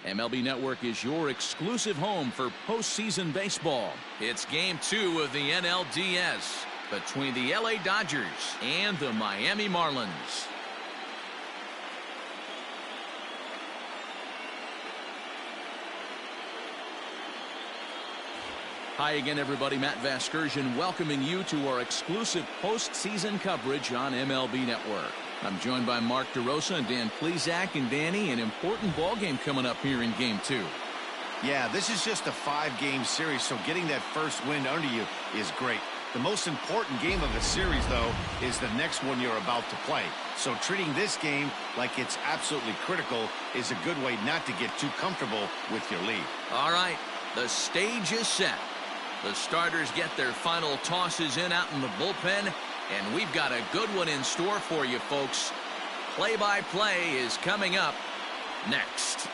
MLB Network is your exclusive home for postseason baseball. It's Game 2 of the NLDS between the LA Dodgers and the Miami Marlins. Hi again, everybody. Matt Vasgersian welcoming you to our exclusive postseason coverage on MLB Network. I'm joined by Mark DeRosa and Dan Plesac. And Danny, an important ball game coming up here in Game 2. Yeah, this is just a 5-game series, so getting that first win under you is great. The most important game of the series, though, is the next one you're about to play. So treating this game like it's absolutely critical is a good way not to get too comfortable with your lead. All right, the stage is set. The starters get their final tosses in out in the bullpen, and we've got a good one in store for you, folks. Play-by-play is coming up next.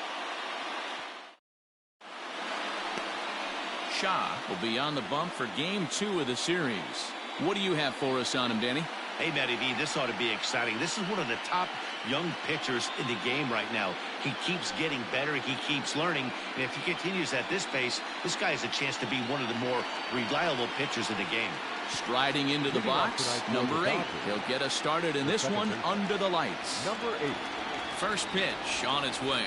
Shaw will be on the bump for Game 2 of the series. What do you have for us on him, Danny? Hey, Matty V, this ought to be exciting. This is one of the top young pitchers in the game right now. He keeps getting better. He keeps learning. And if he continues at this pace, this guy has a chance to be one of the more reliable pitchers in the game. Striding into the box, number 8. He'll get us started in this one under the lights. Number 8. First pitch on its way.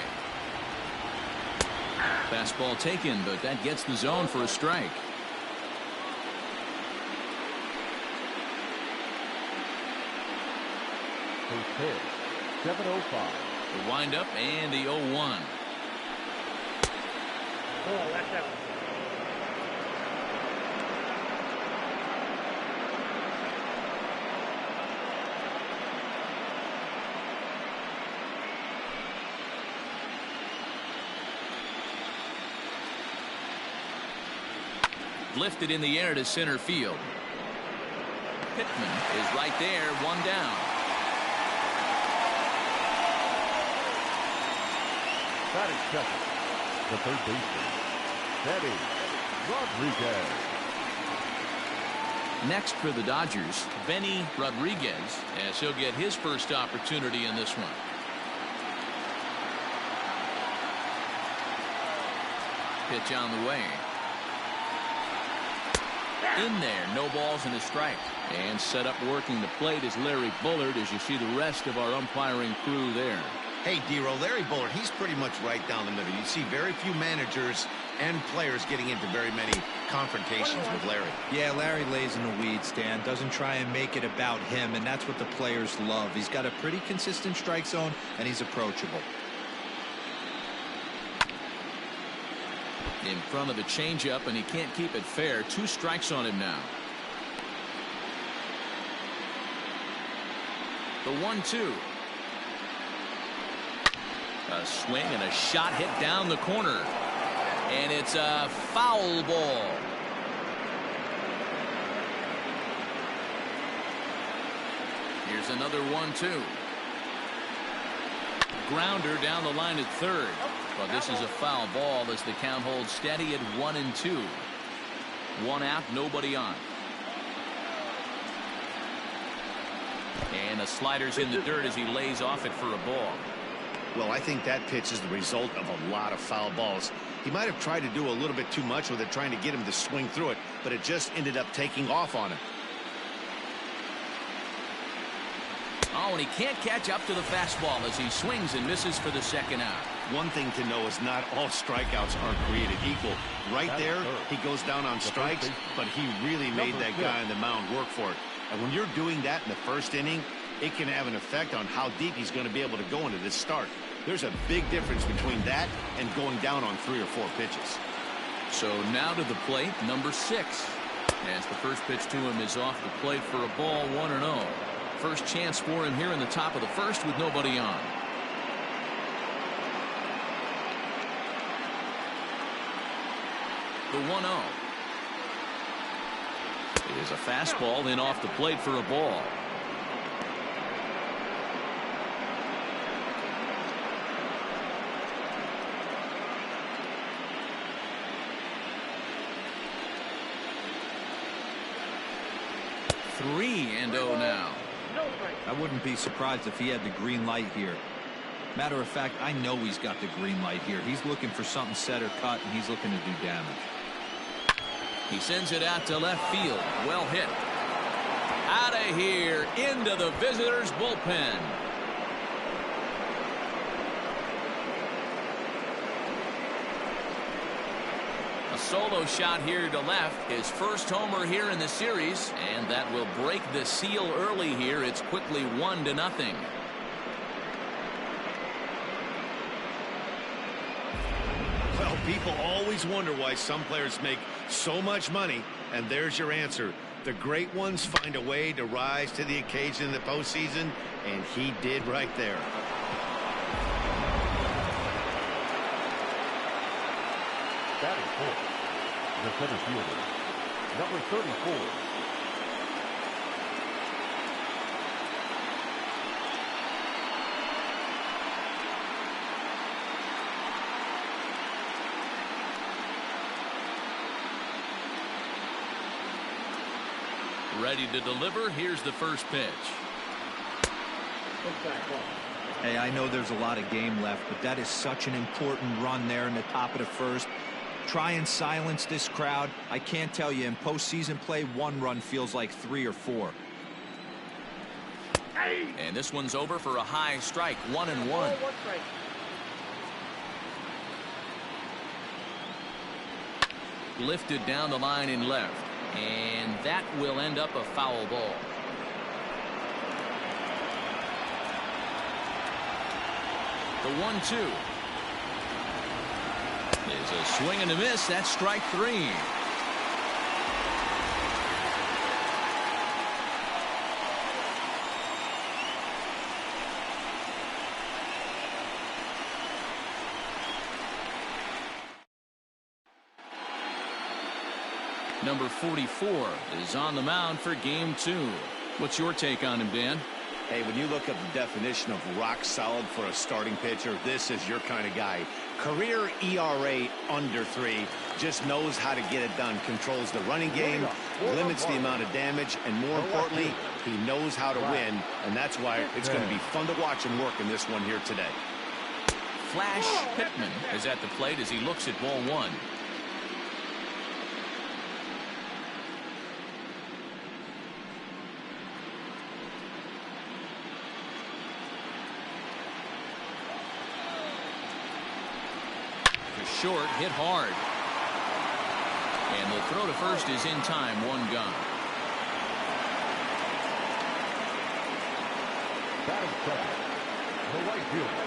Fastball taken, but that gets the zone for a strike. First pitch, 7:05. The windup and the 0-1. Oh, that's out. Lifted in the air to center field. Pittman is right there, one down. Batting second, the third baseman, Teddy Rodriguez. Next for the Dodgers, Benny Rodriguez, as he'll get his first opportunity in this one. Pitch on the way. In there, no balls and a strike. And set up working the plate is Larry Bullard, as you see the rest of our umpiring crew there. Hey, Dero, Larry Bullard, he's pretty much right down the middle. You see very few managers and players getting into very many confrontations with Larry. Yeah, Larry lays in the weeds, Dan. Doesn't try and make it about him, and that's what the players love. He's got a pretty consistent strike zone, and he's approachable. In front of the changeup, and he can't keep it fair. 2 strikes on him now. The 1-2. A swing and a shot hit down the corner. And it's a foul ball. Here's another 1-2. Grounder down the line at third. But this is a foul ball as the count holds steady at 1-2. 1 out, nobody on. And the slider's in the dirt as he lays off it for a ball. Well, I think that pitch is the result of a lot of foul balls. He might have tried to do a little bit too much with it, trying to get him to swing through it, but it just ended up taking off on him. Oh, and he can't catch up to the fastball as he swings and misses for the second out. One thing to know is not all strikeouts are created equal. Right there, he goes down on strikes, but he really made that guy on the mound work for it. And when you're doing that in the first inning, it can have an effect on how deep he's going to be able to go into this start. There's a big difference between that and going down on 3 or 4 pitches. So now to the plate, number 6. As the first pitch to him is off the plate for a ball, 1-0. First chance for him here in the top of the first with nobody on. The 1-0. It is a fastball in off the plate for a ball. Three and 0 now. I wouldn't be surprised if he had the green light here. Matter of fact, I know he's got the green light here. He's looking for something set or cut, and he's looking to do damage. He sends it out to left field. Well hit. Out of here, into the visitors' bullpen. A solo shot here to left. His first homer here in the series, and that will break the seal early here. It's quickly 1-0. Well, people always wonder why some players make so much money, and there's your answer. The great ones find a way to rise to the occasion in the postseason, and he did right there. Batting fourth, the center fielder, number 34. Ready to deliver. Here's the first pitch. Hey, I know there's a lot of game left, but that is such an important run there in the top of the first. Try and silence this crowd. I can't tell you, in postseason play, one run feels like 3 or 4. And this one's over for a high strike. 1-1. Lifted down the line in left. And that will end up a foul ball. The 1-2 is a swing and a miss. That's strike 3. Number 44 is on the mound for game 2. What's your take on him, Dan? Hey, when you look at the definition of rock solid for a starting pitcher, this is your kind of guy. Career ERA under 3, just knows how to get it done, controls the running game, limits the amount of damage, and more importantly, he knows how to win, and that's why it's going to be fun to watch him work in this one here today. Flash Pittman is at the plate as he looks at ball 1. Short, hit hard. And the throw to first is in time. 1 gone. Batting second, the right fielder,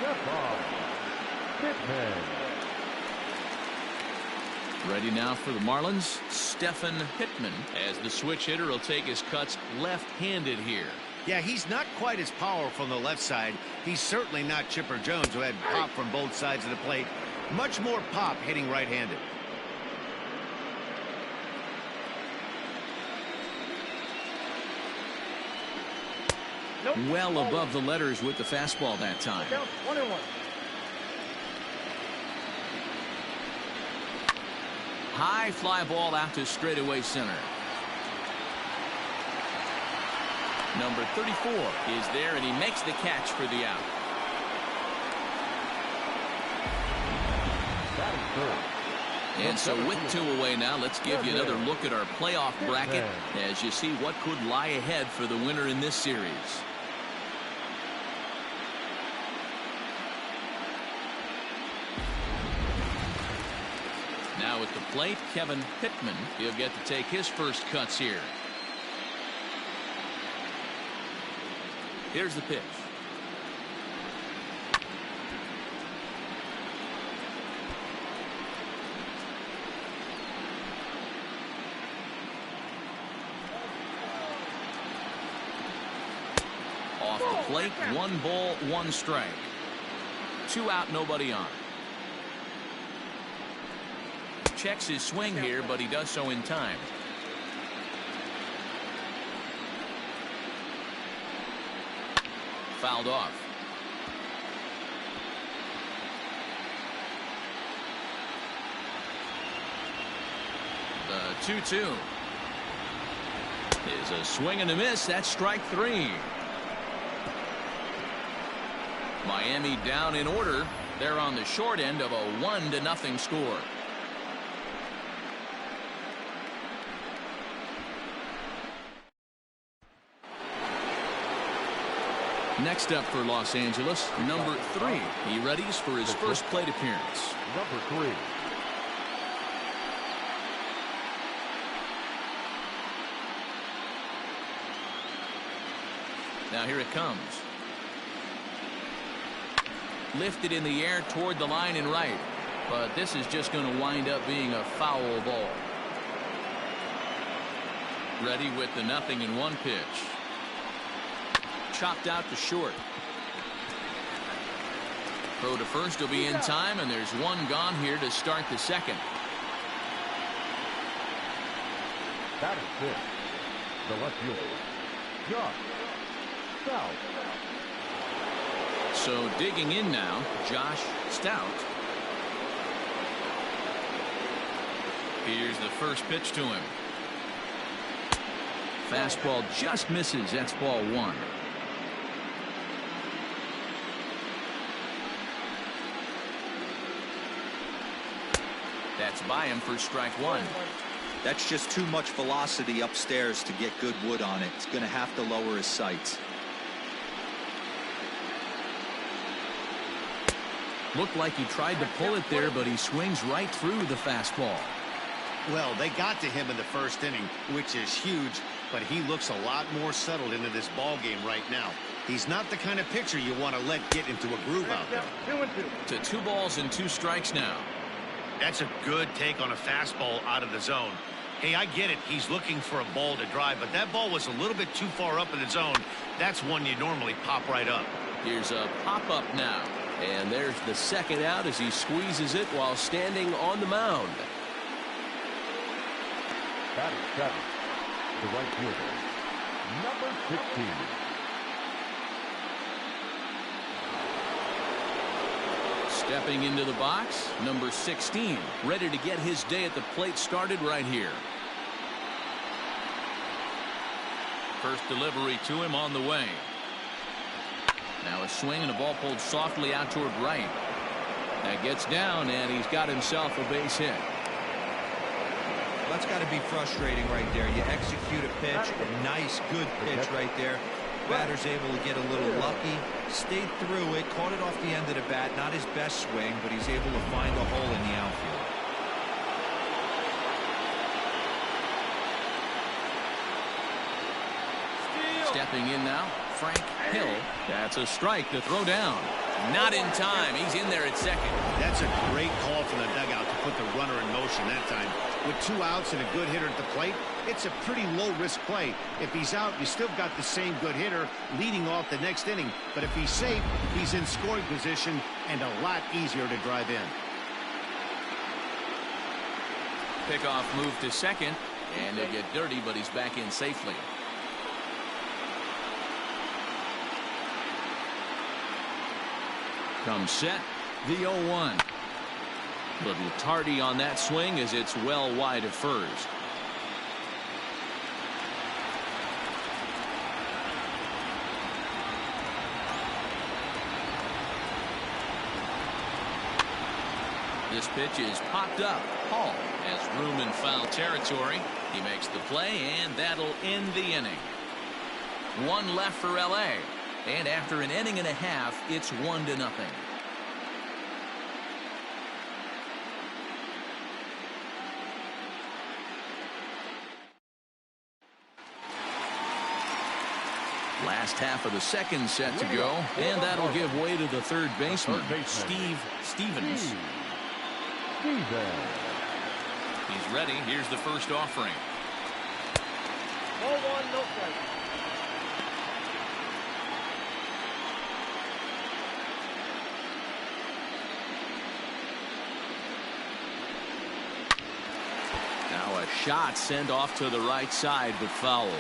Stephen Pittman. Ready now for the Marlins. Stephen Pittman, as the switch hitter, will take his cuts left-handed here. Yeah, he's not quite as powerful on the left side. He's certainly not Chipper Jones, who had pop from both sides of the plate. Much more pop hitting right-handed. Well above the letters with the fastball that time. 1-1. High fly ball out to straightaway center. Number 34 is there, and he makes the catch for the out. And so with 2 away now, let's give you another look at our playoff bracket as you see what could lie ahead for the winner in this series. Now at the plate, Kevin Pittman. He'll get to take his first cuts here. Here's the pitch. Off the plate, 1 ball, 1 strike. 2 out, nobody on. Checks his swing here, but he does so in time. Fouled off. The 2-2 is a swing and a miss. That's strike 3. Miami down in order. They're on the short end of a 1-0 score. Next up for Los Angeles, number 3. He readies for his first plate appearance. Number 3. Now here it comes. Lifted in the air toward the line and right. But this is just going to wind up being a foul ball. Ready with the 0-1 pitch. Chopped out to short. Throw to first will be in time, and there's one gone here to start the second. That is it. The left fielder, Josh Stout. So digging in now, Josh Stout. Here's the first pitch to him. Fastball just misses. That's ball 1. That's by him for strike 1. That's just too much velocity upstairs to get good wood on it. It's going to have to lower his sights. Looked like he tried to pull it there, but he swings right through the fastball. Well, they got to him in the first inning, which is huge, but he looks a lot more settled into this ball game right now. He's not the kind of pitcher you want to let get into a groove out there. 2-2. To 2 balls and 2 strikes now. That's a good take on a fastball out of the zone. Hey, I get it. He's looking for a ball to drive, but that ball was a little bit too far up in the zone. That's one you normally pop right up. Here's a pop-up now. And there's the second out as he squeezes it while standing on the mound. That is 7. The right fielder, number 16. Stepping into the box, number 16, ready to get his day at the plate started right here. First delivery to him on the way. Now a swing and a ball pulled softly out toward right. That gets down, and he's got himself a base hit. That's got to be frustrating right there. You execute a pitch, a nice, good pitch right there. Batter's able to get a little lucky, stayed through it, caught it off the end of the bat. Not his best swing, but he's able to find a hole in the outfield. Stepping in now, Frank Hill. That's a strike to throw down. Not in time. He's in there at second. That's a great call from the dugout to put the runner in motion that time. With 2 outs and a good hitter at the plate, it's a pretty low-risk play. If he's out, you still got the same good hitter leading off the next inning. But if he's safe, he's in scoring position and a lot easier to drive in. Pickoff move to second, and they get dirty, but he's back in safely. Comes set, the 0-1. Little tardy on that swing as it's well wide of first. This pitch is popped up. Hall has room in foul territory. He makes the play, and that'll end the inning. 1 left for L.A. And after an inning and a half, it's 1-0. Last half of the second set to go, and that'll give way to the third baseman, Steve Stevens. He's ready. Here's the first offering. 0-1, no strike. Now a shot sent off to the right side, but foul.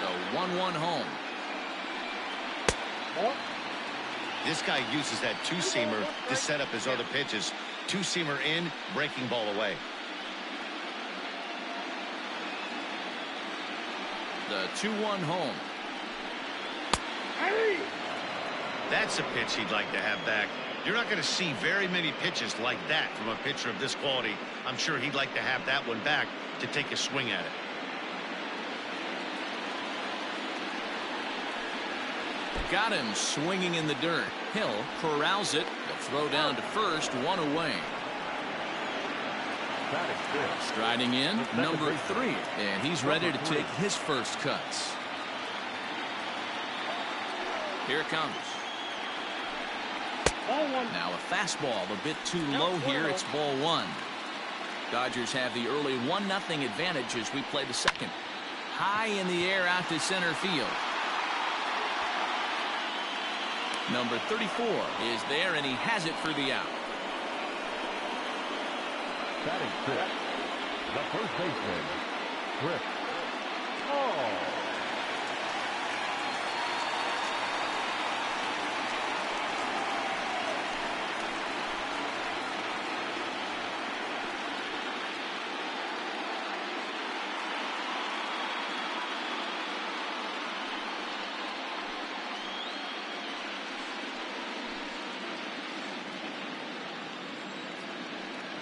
The 1-1 home. This guy uses that 2-seamer to set up his other pitches. 2-seamer in, breaking ball away. The 2-1 home. That's a pitch he'd like to have back. You're not going to see very many pitches like that from a pitcher of this quality. I'm sure he'd like to have that one back to take a swing at it. Got him swinging in the dirt. Hill corrals it. The throw down to first, one away. Striding in, number 3, and he's ready to take his first cuts. Here it comes. Now a fastball a bit too low here. It's ball 1. Dodgers have the early 1-0 advantage as we play the second. High in the air out to center field. Number 34 is there, and he has it for the out. Batting fifth, the first baseman, Chris.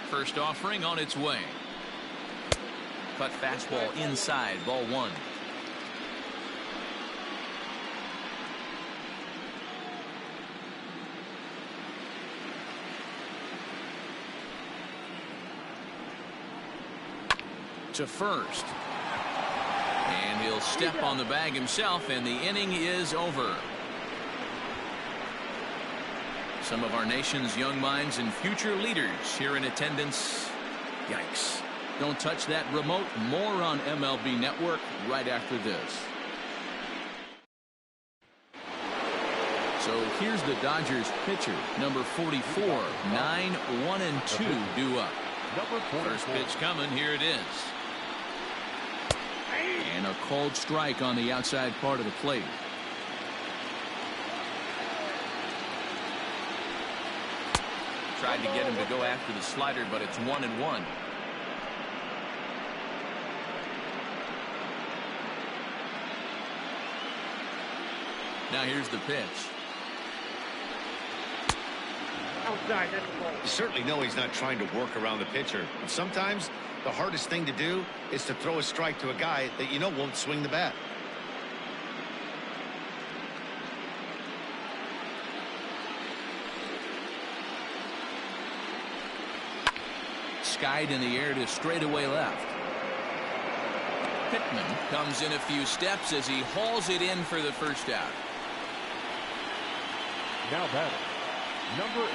First offering on its way. Cut fastball inside, ball 1. To first. And he'll step on the bag himself, and the inning is over. Some of our nation's young minds and future leaders here in attendance. Yikes. Don't touch that remote. More on MLB Network right after this. So here's the Dodgers pitcher, number 44, 9-1-2 due up. First pitch coming. Here it is. And a cold strike on the outside part of the plate. Tried to get him to go after the slider, but it's 1-1. Now here's the pitch. Outside, that's a ball. You certainly know he's not trying to work around the pitcher. But sometimes the hardest thing to do is to throw a strike to a guy that you know won't swing the bat. Skied in the air to straightaway left. Pittman comes in a few steps as he hauls it in for the first out. Now batting, number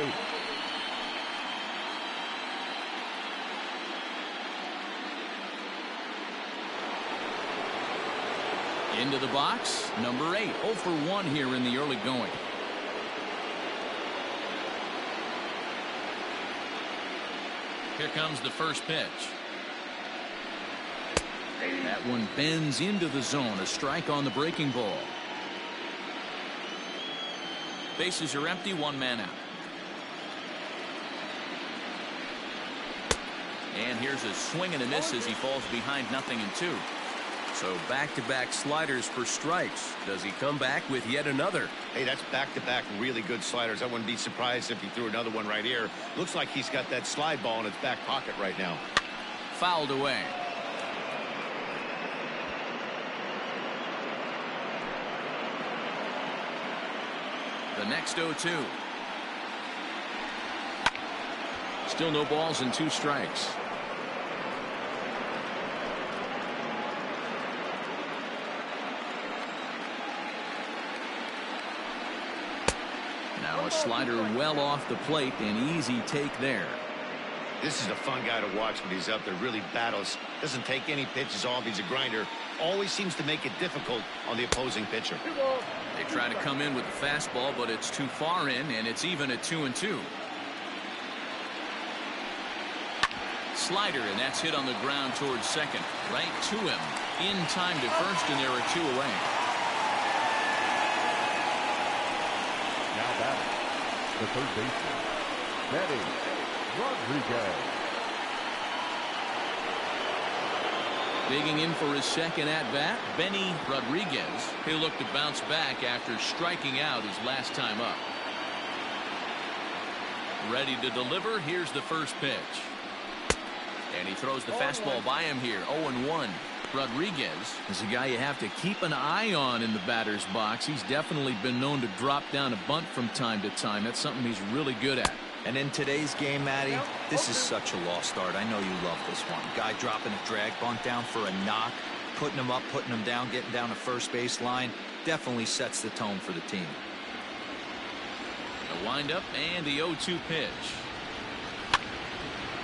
8. Into the box, number 8. 0 for 1 here in the early going. Here comes the first pitch. That one bends into the zone. A strike on the breaking ball. Bases are empty. 1 man out. And here's a swing and a miss as he falls behind 0-2. So back-to-back sliders for strikes. Does he come back with yet another? Hey, that's back-to-back really good sliders. I wouldn't be surprised if he threw another one right here. Looks like he's got that slide ball in his back pocket right now. Fouled away. The next 0-2. Still no balls and 2 strikes. Now a slider well off the plate, an easy take there. This is a fun guy to watch when he's up there. Really battles. Doesn't take any pitches off. He's a grinder. Always seems to make it difficult on the opposing pitcher. They try to come in with the fastball, but it's too far in, and it's even at 2-2. Slider, and that's hit on the ground towards second. Right to him. In time to first, and there are 2 away. Now batting, the third baseman, Betty Rodriguez. Digging in for his second at-bat, Benny Rodriguez. He'll look to bounce back after striking out his last time up. Ready to deliver. Here's the first pitch. And he throws the fastball by him here. 0-1. Rodriguez is a guy you have to keep an eye on in the batter's box. He's definitely been known to drop down a bunt from time to time. That's something he's really good at. And in today's game, Matty, this is such a lost art. I know you love this one. Guy dropping a drag bunt down for a knock, putting him up, putting him down, getting down the first base line. Definitely sets the tone for the team. A windup and the 0-2 pitch.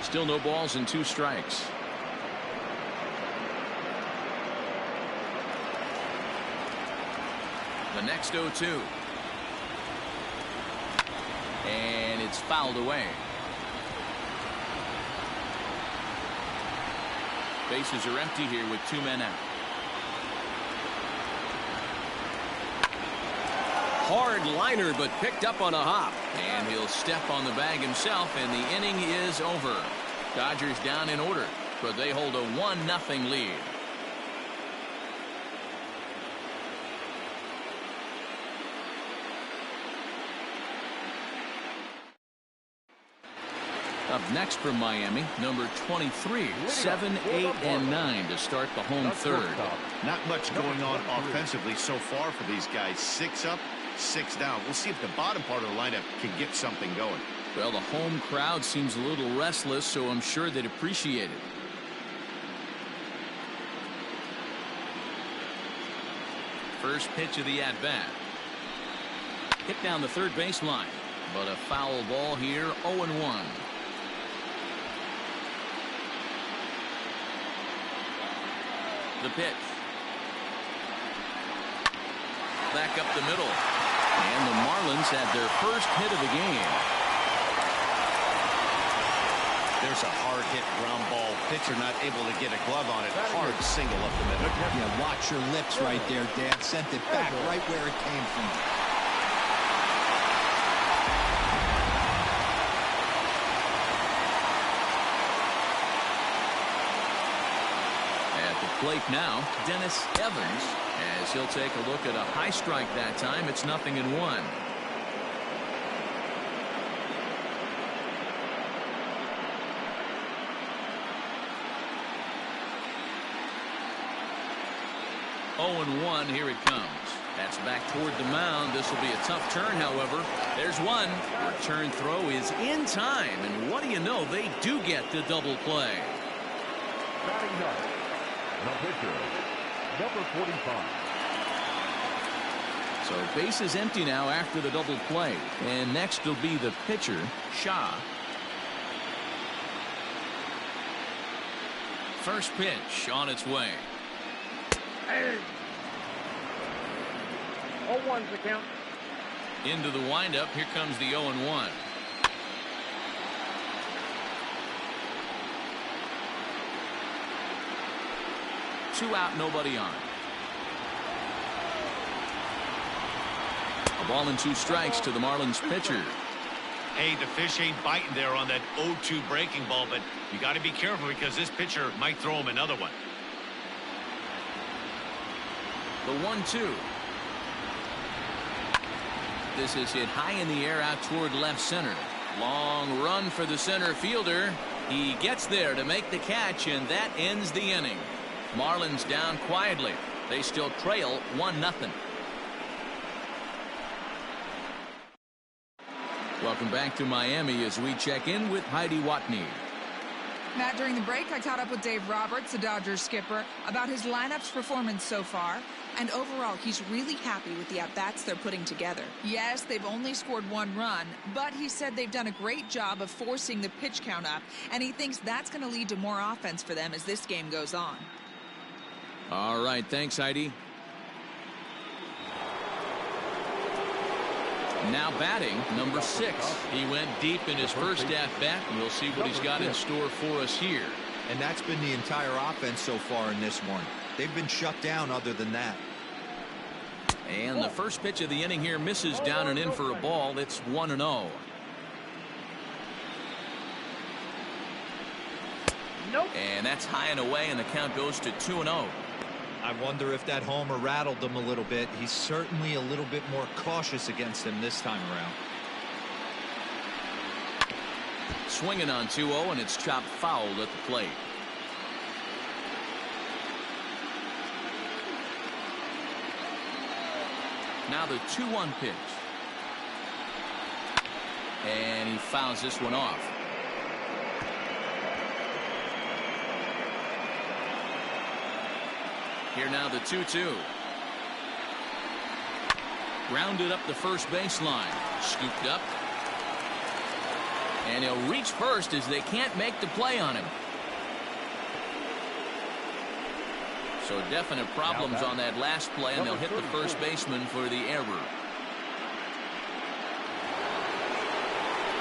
Still no balls and 2 strikes. The next 0-2. And it's fouled away. Bases are empty here with 2 men out. Hard liner, but picked up on a hop. And he'll step on the bag himself, and the inning is over. Dodgers down in order, but they hold a 1-0 lead. Up next from Miami, number 23, 7, 8, and 9 to start the home third. Not much going on offensively so far for these guys. 6 up, 6 down. We'll see if the bottom part of the lineup can get something going. Well, the home crowd seems a little restless, so I'm sure they'd appreciate it. First pitch of the at-bat. Hit down the third baseline, but a foul ball here, 0-1. The pitch. Back up the middle. And the Marlins had their first hit of the game. There's a hard hit ground ball. Pitcher not able to get a glove on it. Hard single up the middle. Yeah, watch your lips right there, Dad. Sent it back right where it came from. Plate now, Dennis Evans, as he'll take a look at a high strike that time. It's 0-1. Oh-1, here it comes. That's back toward the mound. This will be a tough turn, however. There's one. Return throw is in time, and what do you know? They do get the double play. Batting up, the pitcher, number 45. So base is empty now after the double play. And next will be the pitcher, Shaw. First pitch on its way. Hey. 0-1's the count. Into the windup. Here comes the 0-1. Two out, nobody on. A ball and 2 strikes to the Marlins pitcher. Hey, the fish ain't biting there on that 0-2 breaking ball, but you got to be careful because this pitcher might throw him another one. The 1-2. This is hit high in the air out toward left center. Long run for the center fielder. He gets there to make the catch, and that ends the inning. Marlins down quietly. They still trail 1-0. Welcome back to Miami as we check in with Heidi Watney. Matt, during the break, I caught up with Dave Roberts, the Dodgers skipper, about his lineup's performance so far. And overall, he's really happy with the at-bats they're putting together. Yes, they've only scored 1 run, but he said they've done a great job of forcing the pitch count up, and he thinks that's going to lead to more offense for them as this game goes on. All right, thanks, Heidi. Now batting, number 6. He went deep in his first at-bat. We'll see what he's got in store for us here. And that's been the entire offense so far in this one. They've been shut down other than that. And the first pitch of the inning here misses down and in for a ball. It's 1-0. And that's high and away, and the count goes to 2-0. I wonder if that homer rattled him a little bit. He's certainly a little bit more cautious against him this time around. Swinging on 2-0, and it's chopped foul at the plate. Now the 2-1 pitch. And he fouls this one off. Here now the 2-2. Grounded up the first baseline. Scooped up. And he'll reach first as they can't make the play on him. So definite problems on that last play, and they'll hit the first baseman for the error.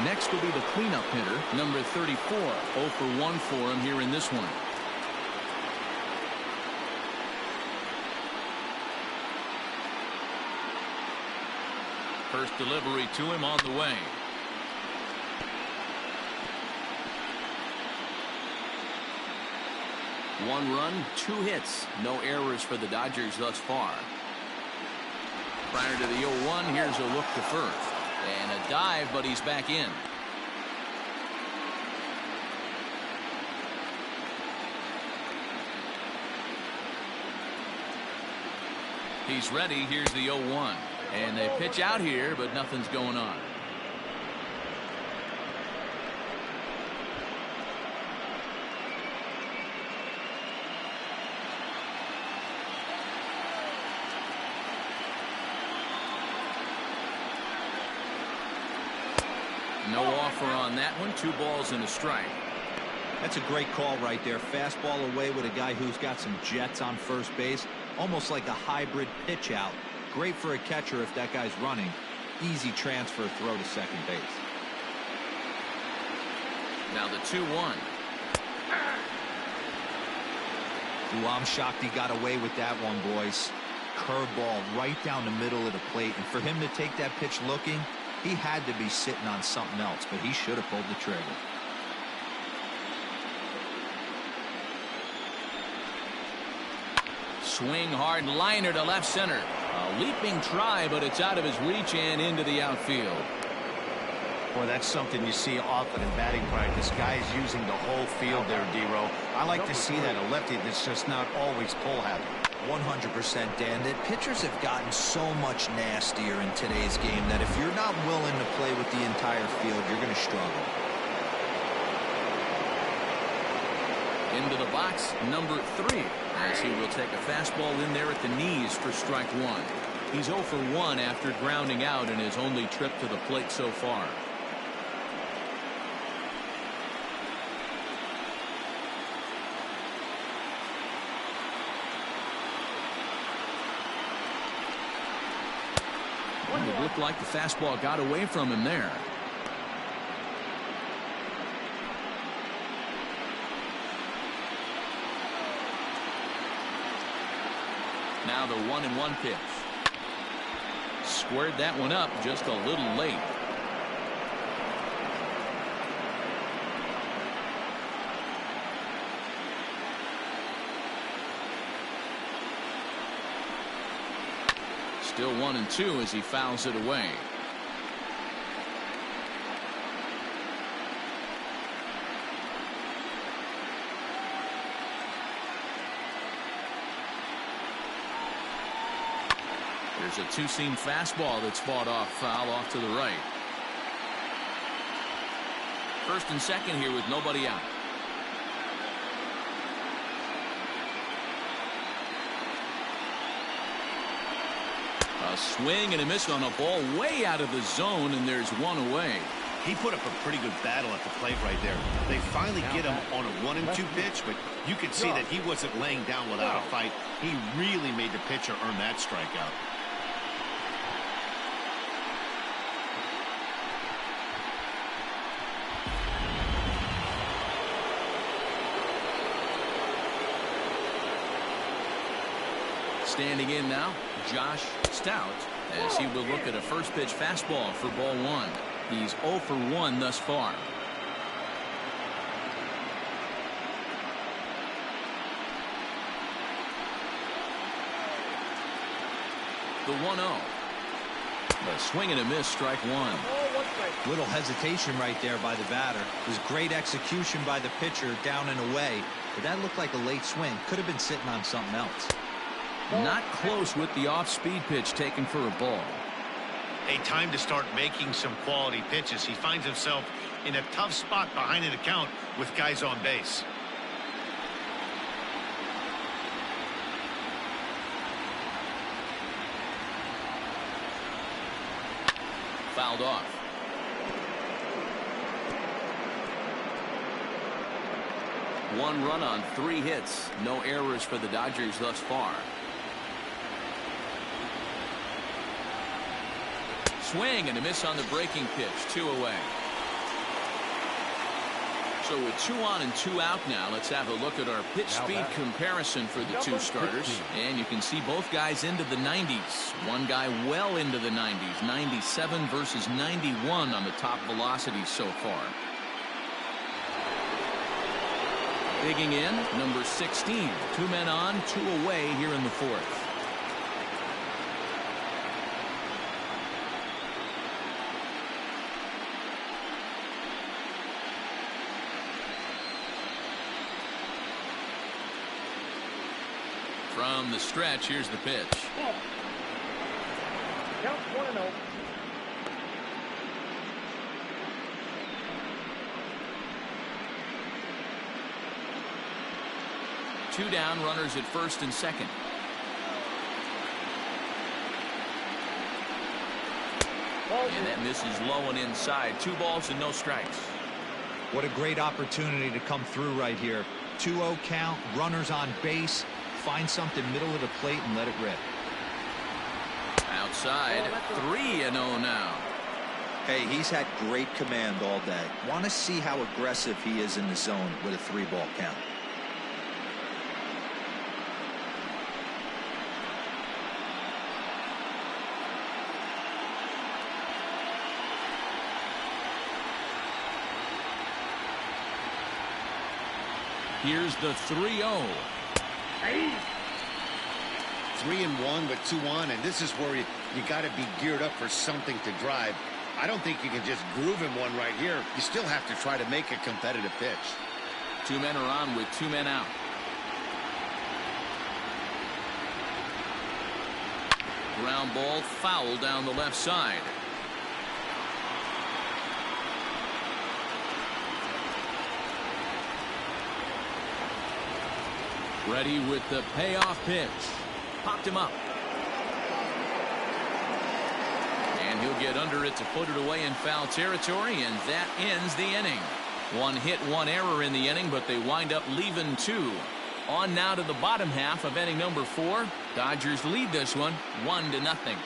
Next will be the cleanup hitter, number 34. 0 for 1 for him here in this one. First delivery to him on the way. One run, 2 hits. No errors for the Dodgers thus far. Prior to the 0-1, here's a look to first. And a dive, but he's back in. He's ready. Here's the 0-1. And they pitch out here, but nothing's going on. No offer on that one. 2 balls and a strike. That's a great call right there. Fastball away with a guy who's got some jets on first base. Almost like a hybrid pitch out. Great for a catcher if that guy's running. Easy transfer throw to second base. Now the 2-1. Ooh, I'm shocked he got away with that one, boys. Curveball right down the middle of the plate. And for him to take that pitch looking, he had to be sitting on something else, but he should have pulled the trigger. Swing hard liner to left center. A leaping try, but it's out of his reach and into the outfield. Boy, that's something you see often in batting practice. Guys using the whole field there, D-Row. I like to see that. A lefty that's just not always pull happy. 100%, Dan. That pitchers have gotten so much nastier in today's game that if you're not willing to play with the entire field, you're going to struggle. Into the box, number 3, as he will take a fastball in there at the knees for strike 1. He's 0 for 1 after grounding out in his only trip to the plate so far. It looked like the fastball got away from him there. Now the 1-1 pitch. Squared that one up just a little late. Still 1-2 as he fouls it away. There's a 2-seam fastball that's fought off foul off to the right. First and second here with nobody out. A swing and a miss on a ball way out of the zone, and there's one away. He put up a pretty good battle at the plate right there. They finally get him on a 1-2 pitch, but you could see that he wasn't laying down without a fight. He really made the pitcher earn that strikeout. Standing in now, Josh Stout, as he will look at a first pitch fastball for ball 1. He's 0 for 1 thus far. The 1-0. A swing and a miss, strike one. Little hesitation right there by the batter. It was great execution by the pitcher down and away, but that looked like a late swing. Could have been sitting on something else. Not close with the off-speed pitch taken for a ball. A time to start making some quality pitches. He finds himself in a tough spot behind an account with guys on base. Fouled off. One run on 3 hits. No errors for the Dodgers thus far. Swing and a miss on the breaking pitch. 2 away. So with 2 on and 2 out now, let's have a look at our pitch speed comparison for the 2 starters. And you can see both guys into the 90s. One guy well into the 90s. 97 versus 91 on the top velocity so far. Digging in, number 16. 2 men on, 2 away here in the 4th. From the stretch, here's the pitch. Count 1-0. Two down, runners at first and second. And that misses low and inside. 2 balls and no strikes. What a great opportunity to come through right here. 2-0 count, runners on base. Find something middle of the plate and let it rip. Outside, 3-0 now. Hey, he's had great command all day. Want to see how aggressive he is in the zone with a 3-ball count. Here's the 3-0. 3-1 with 2 on, and this is where you got to be geared up for something to drive. I don't think you can just groove him one right here. You still have to try to make a competitive pitch. 2 men are on with 2 men out. Ground ball foul down the left side. Ready with the payoff pitch. Popped him up. And he'll get under it to put it away in foul territory, and that ends the inning. 1 hit, 1 error in the inning, but they wind up leaving 2. On now to the bottom half of inning number 4. Dodgers lead this one 1-0.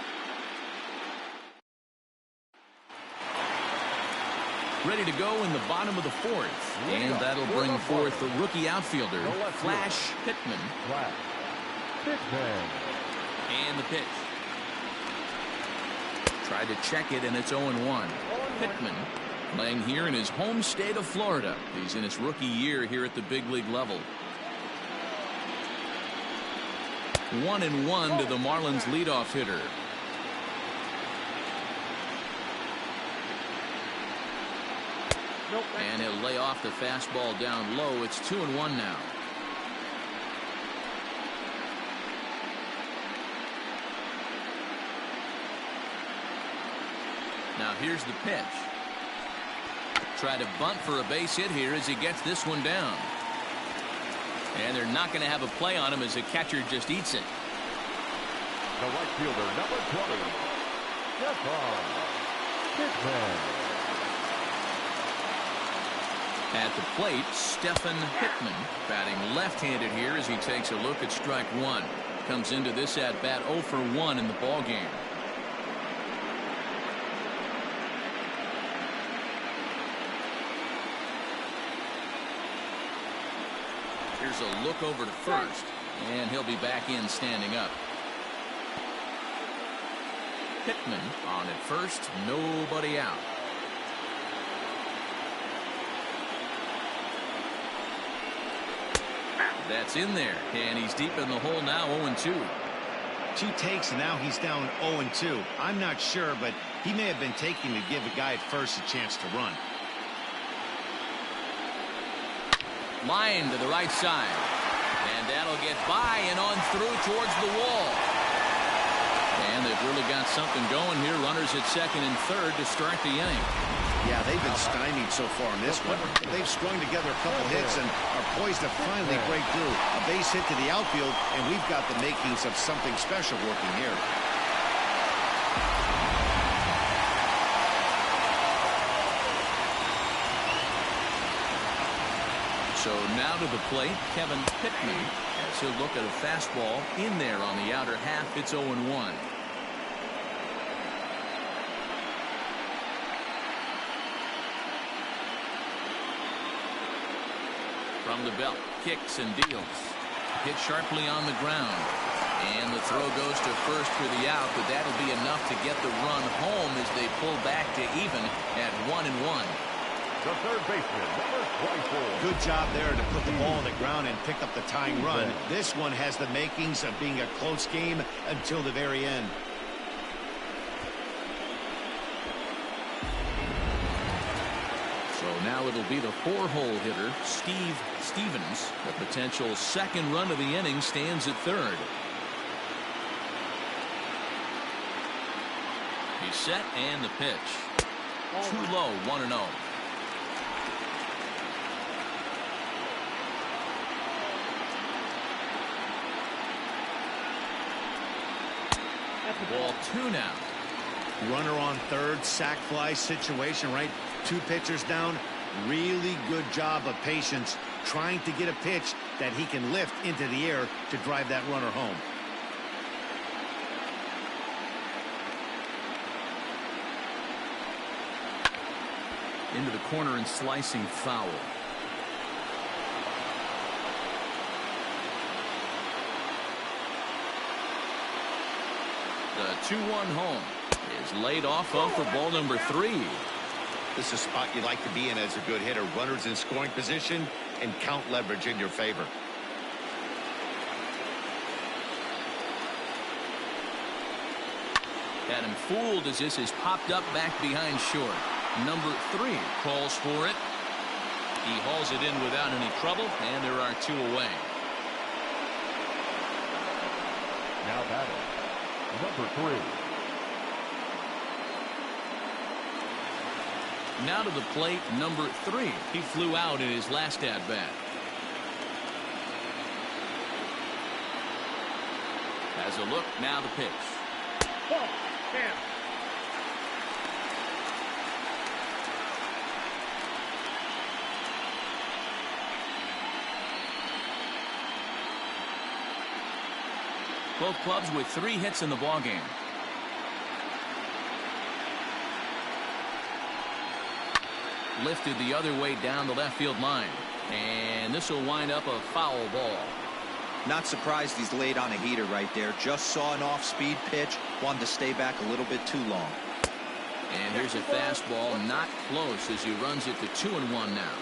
Ready to go in the bottom of the 4th. And that'll bring forth the rookie outfielder, Flash Pittman. And the pitch. Tried to check it, and it's 0-1. Pittman playing here in his home state of Florida. He's in his rookie year here at the big league level. 1-1 to the Marlins leadoff hitter. And he'll lay off the fastball down low. It's 2-1 now. Now here's the pitch. Try to bunt for a base hit here as he gets this one down. And they're not going to have a play on him as the catcher just eats it. The right fielder, number 20, Pittman. At the plate, Stephen Pittman batting left-handed here as he takes a look at strike 1. Comes into this at-bat 0 for 1 in the ballgame. Here's a look over to first, and he'll be back in standing up. Pittman on at first, nobody out. That's in there, and he's deep in the hole now, 0-2. 2 takes, and now he's down 0-2. I'm not sure, but he may have been taking to give a guy at first a chance to run. Line to the right side. And that'll get by and on through towards the wall. And they've really got something going here. Runners at second and third to start the inning. Yeah, they've been stymied so far in this one. They've strung together a couple hits and are poised to finally break through. A base hit to the outfield, and we've got the makings of something special working here. So now to the plate, Kevin Pittman, as he'll look at a fastball in there on the outer half. It's 0-1. From the belt, kicks and deals. Hit sharply on the ground. And the throw goes to first for the out, but that'll be enough to get the run home as they pull back to even at 1-1. The third baseman, number 24. Good job there to put the ball on the ground and pick up the tying run. This one has the makings of being a close game until the very end. So now it'll be the 4-hole hitter, Steve Stevens. The potential second run of the inning stands at third. He's set and the pitch. Too low, 1-0. Ball 2 now. Runner on third, sac fly situation, right? 2 pitchers down. Really good job of patience, trying to get a pitch that he can lift into the air to drive that runner home. Into the corner and slicing foul. The 2-1 home is laid off of for ball number 3. This is a spot you like to be in as a good hitter. Runners in scoring position and count leverage in your favor. Had him fooled as this is popped up back behind short. Number 3 calls for it. He hauls it in without any trouble, and there are 2 away. Now batting, number 3. Now to the plate, number 3. He flew out in his last at-bat. Has a look, now the pitch. Ball, stand. Both clubs with 3 hits in the ballgame. Lifted the other way down the left field line. And this will wind up a foul ball. Not surprised he's laid on a heater right there. Just saw an off-speed pitch. Wanted to stay back a little bit too long. And here's a fastball, not close as he runs it to 2-1 now.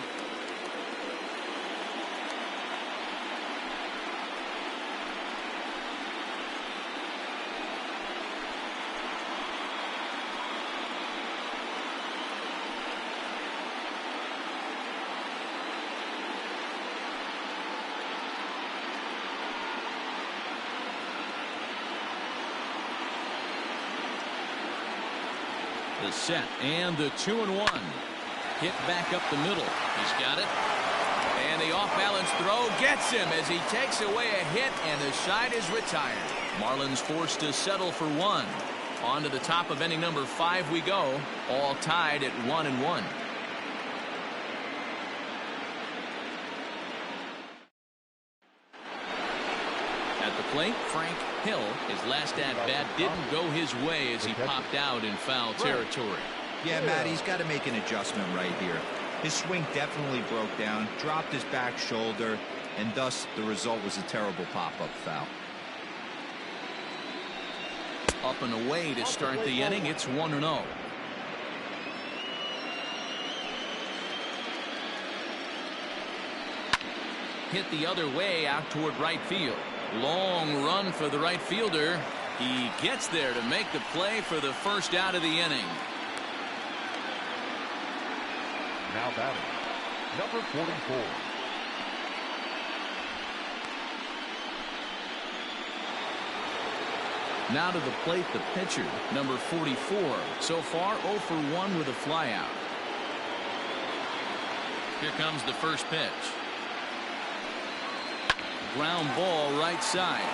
The set and the 2-1. Hit back up the middle. He's got it. And the off-balance throw gets him as he takes away a hit, and the side is retired. Marlins forced to settle for 1. On to the top of inning number 5 we go. All tied at 1-1. At the plate, Frank Hill. His last at-bat didn't go his way as he popped out in foul territory. Yeah, Matt, he's got to make an adjustment right here. His swing definitely broke down, dropped his back shoulder, and thus the result was a terrible pop-up foul. Up and away to start the inning. It's 1-0. Hit the other way out toward right field. Long run for the right fielder, He gets there to make the play for the first out of the inning. Now batting, number 44. Now to the plate, the pitcher, number 44. So far, 0 for 1 with a flyout. Here comes the first pitch. Ground ball right side.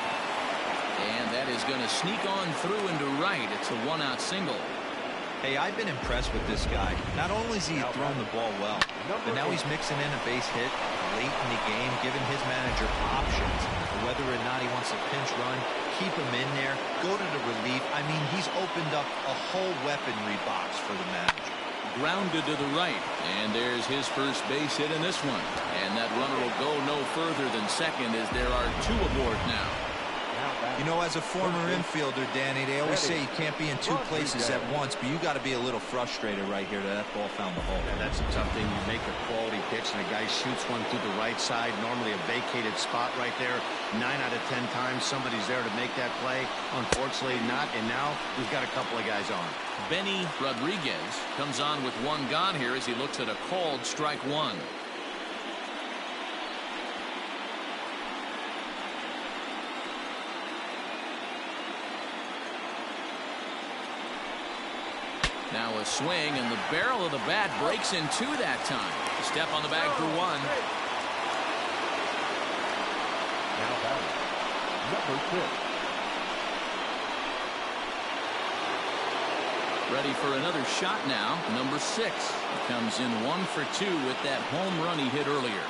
And that is going to sneak on through into right. It's a one-out single. Hey, I've been impressed with this guy. Not only has he thrown the ball well, but now he's mixing in a base hit late in the game, giving his manager options. Whether or not he wants a pinch run, keep him in there, go to the relief. I mean, he's opened up a whole weaponry box for the manager. Grounded to the right, and there's his first base hit in this one. And that runner will go no further than second as there are 2 aboard now. You know, as a former infielder, Danny, they always say you can't be in 2 places at once, but you got to be a little frustrated right here that ball found the hole. Yeah, that's a tough thing. You make a quality pitch and a guy shoots one through the right side, normally a vacated spot right there. 9 out of 10 times somebody's there to make that play. Unfortunately not, and now we've got a couple of guys on. Benny Rodriguez comes on with 1 gone here as he looks at a called strike 1. Now a swing, and the barrel of the bat breaks in 2 that time. Step on the bag for 1. Now batting, number 6. Ready for another shot now. Number 6. He comes in 1 for 2 with that home run he hit earlier.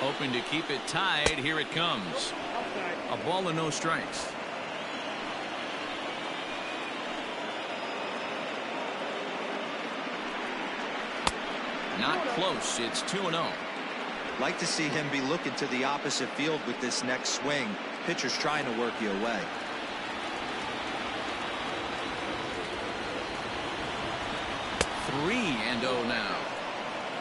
Hoping to keep it tied. Here it comes. A ball and no strikes. Not close. It's 2-0. Like to see him be looking to the opposite field with this next swing. Pitcher's trying to work you away. Three and 0 now.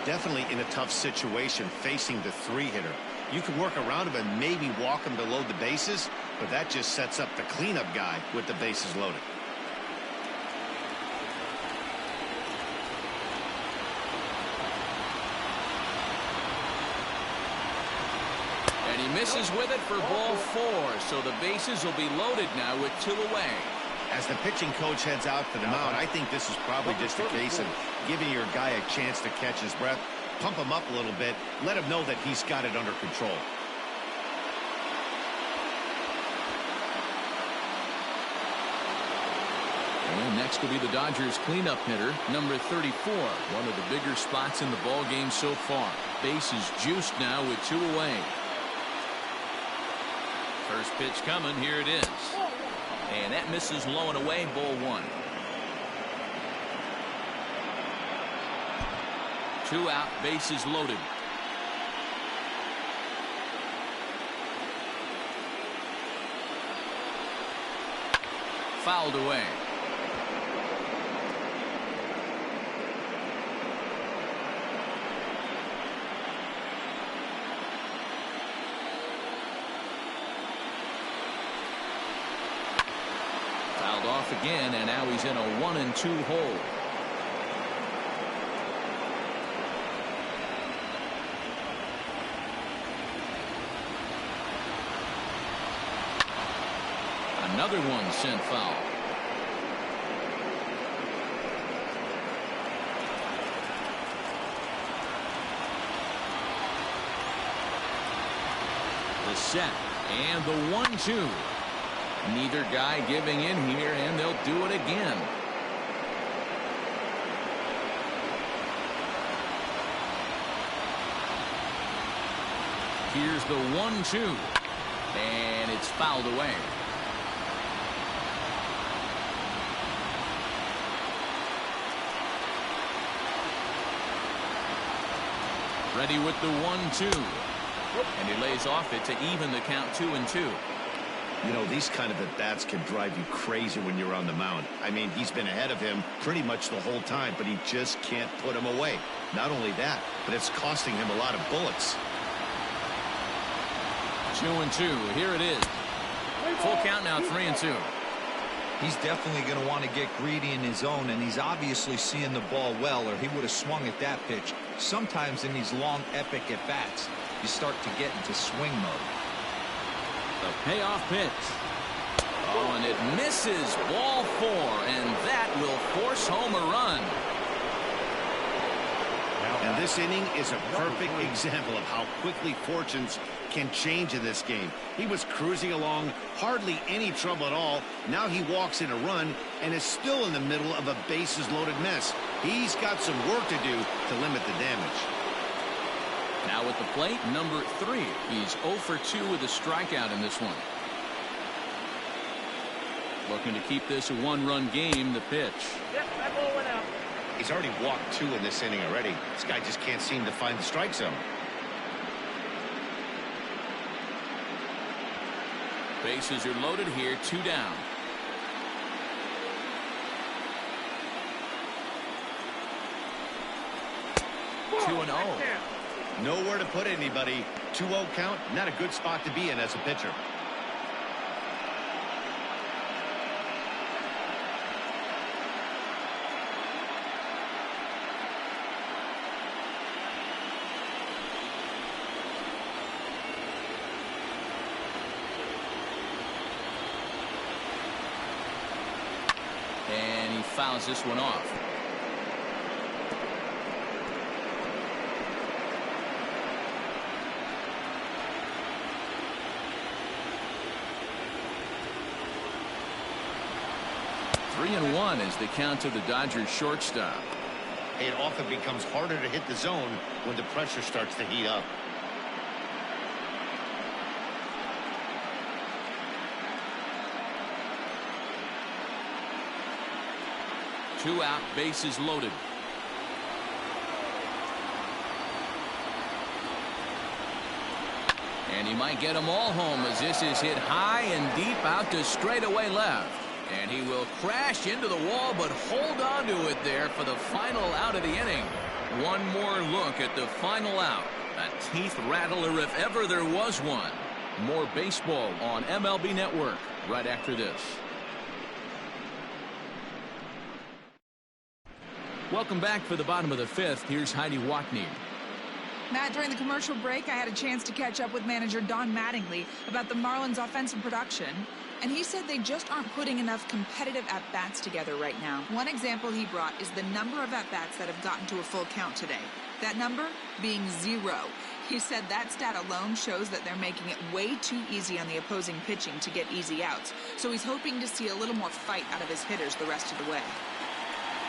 Definitely in a tough situation facing the 3-hitter. You can work around him and maybe walk him to load the bases, but that just sets up the cleanup guy with the bases loaded. And he misses with it for ball 4, so the bases will be loaded now with 2 away. As the pitching coach heads out to the mound, I think this is probably just a case of giving your guy a chance to catch his breath, pump him up a little bit, let him know that he's got it under control. And next will be the Dodgers cleanup hitter, number 34. One of the bigger spots in the ball game so far. Bases juiced now with 2 away. First pitch coming. Here it is. And that misses low and away, ball 1. 2 out, bases loaded. Fouled away. Fouled off again, and now he's in a 1-2 hole. Another one sent foul. The set and the 1-2. Neither guy giving in here, and they'll do it again. Here's the 1-2, and it's fouled away. Ready with the 1-2, and he lays off it to even the count 2-2. You know, these kind of at-bats can drive you crazy when you're on the mound. I mean, he's been ahead of him pretty much the whole time, but he just can't put him away. Not only that, but it's costing him a lot of bullets. 2-2. Here it is. Full count now, 3-2. He's definitely going to want to get greedy in his zone, and he's obviously seeing the ball well, or he would have swung at that pitch. Sometimes in these long, epic at-bats, you start to get into swing mode. The payoff pitch. Oh, and it misses. Ball 4, and that will force home a run. And this inning is a perfect example of how quickly fortunes can change in this game. He was cruising along, hardly any trouble at all. Now he walks in a run and is still in the middle of a bases-loaded mess. He's got some work to do to limit the damage. Now at the plate, number 3. He's 0 for 2 with a strikeout in this one. Looking to keep this a one-run game. The pitch. Yep, that ball went out. He's already walked 2 in this inning already. This guy just can't seem to find the strike zone. Bases are loaded here. 2 down. Ball, 2-0. Nowhere to put anybody. 2-0 count, not a good spot to be in as a pitcher. And he fouls this one off. Three and 1 is the count to the Dodgers shortstop. It often becomes harder to hit the zone when the pressure starts to heat up. Two out, bases loaded. And he might get them all home as this is hit high and deep out to straightaway left. And he will crash into the wall, but hold on to it there for the final out of the inning. One more look at the final out. A teeth rattler if ever there was one. More baseball on MLB Network right after this. Welcome back for the bottom of the 5th. Here's Heidi Watney. Matt, during the commercial break, I had a chance to catch up with manager Don Mattingly about the Marlins' offensive production. And he said they just aren't putting enough competitive at-bats together right now. One example he brought is the number of at-bats that have gotten to a full count today. That number being 0. He said that stat alone shows that they're making it way too easy on the opposing pitching to get easy outs. So he's hoping to see a little more fight out of his hitters the rest of the way.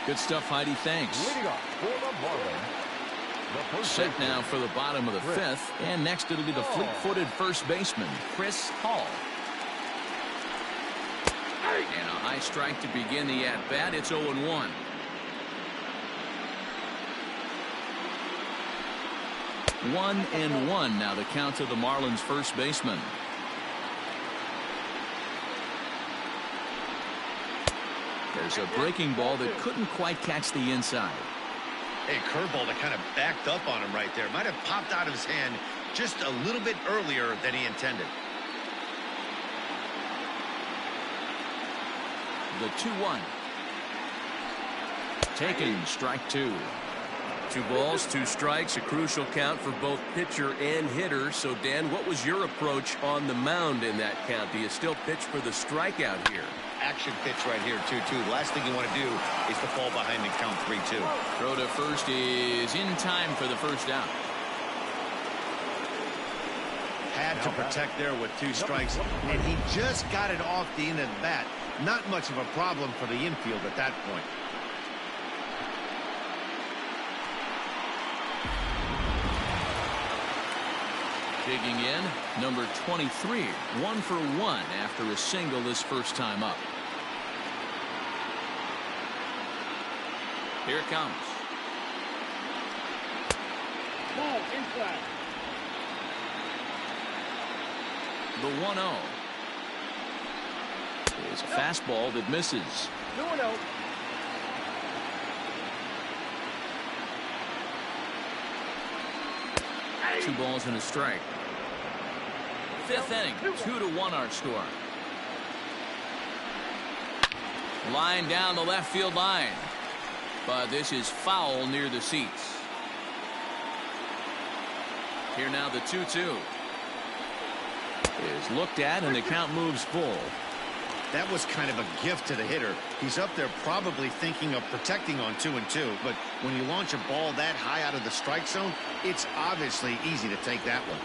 Good stuff, Heidi. Thanks. Leading off for the Marlins, the first Set baseman, now for the bottom of the 5th. And next it'll be the fleet-footed first baseman, Chris Hall. And a high strike to begin the at-bat. It's 0-1. One and 1 now the count to the Marlins first baseman. There's a breaking ball that couldn't quite catch the inside. Hey, curveball that kind of backed up on him right there. Might have popped out of his hand just a little bit earlier than he intended. The 2-1. Taken, strike 2. 2 balls, 2 strikes, a crucial count for both pitcher and hitter. So, Dan, what was your approach on the mound in that count? Do you still pitch for the strikeout here? Action pitch right here, 2-2. The last thing you want to do is to fall behind and count 3-2. Throw to first is in time for the first out. Had to protect there with 2 strikes, and he just got it off the end of the bat. Not much of a problem for the infield at that point. Digging in, number 23, 1 for 1 after a single this first time up. Here it comes. Ball inside. The 1-0. It's a fastball that misses. 2-0. 2 balls and a strike. Fifth inning, 2-1 our score. Line down the left field line. But this is foul near the seats. Here now the 2-2. Is looked at and the count moves full. That was kind of a gift to the hitter. He's up there probably thinking of protecting on 2-2, but when you launch a ball that high out of the strike zone, it's obviously easy to take that one.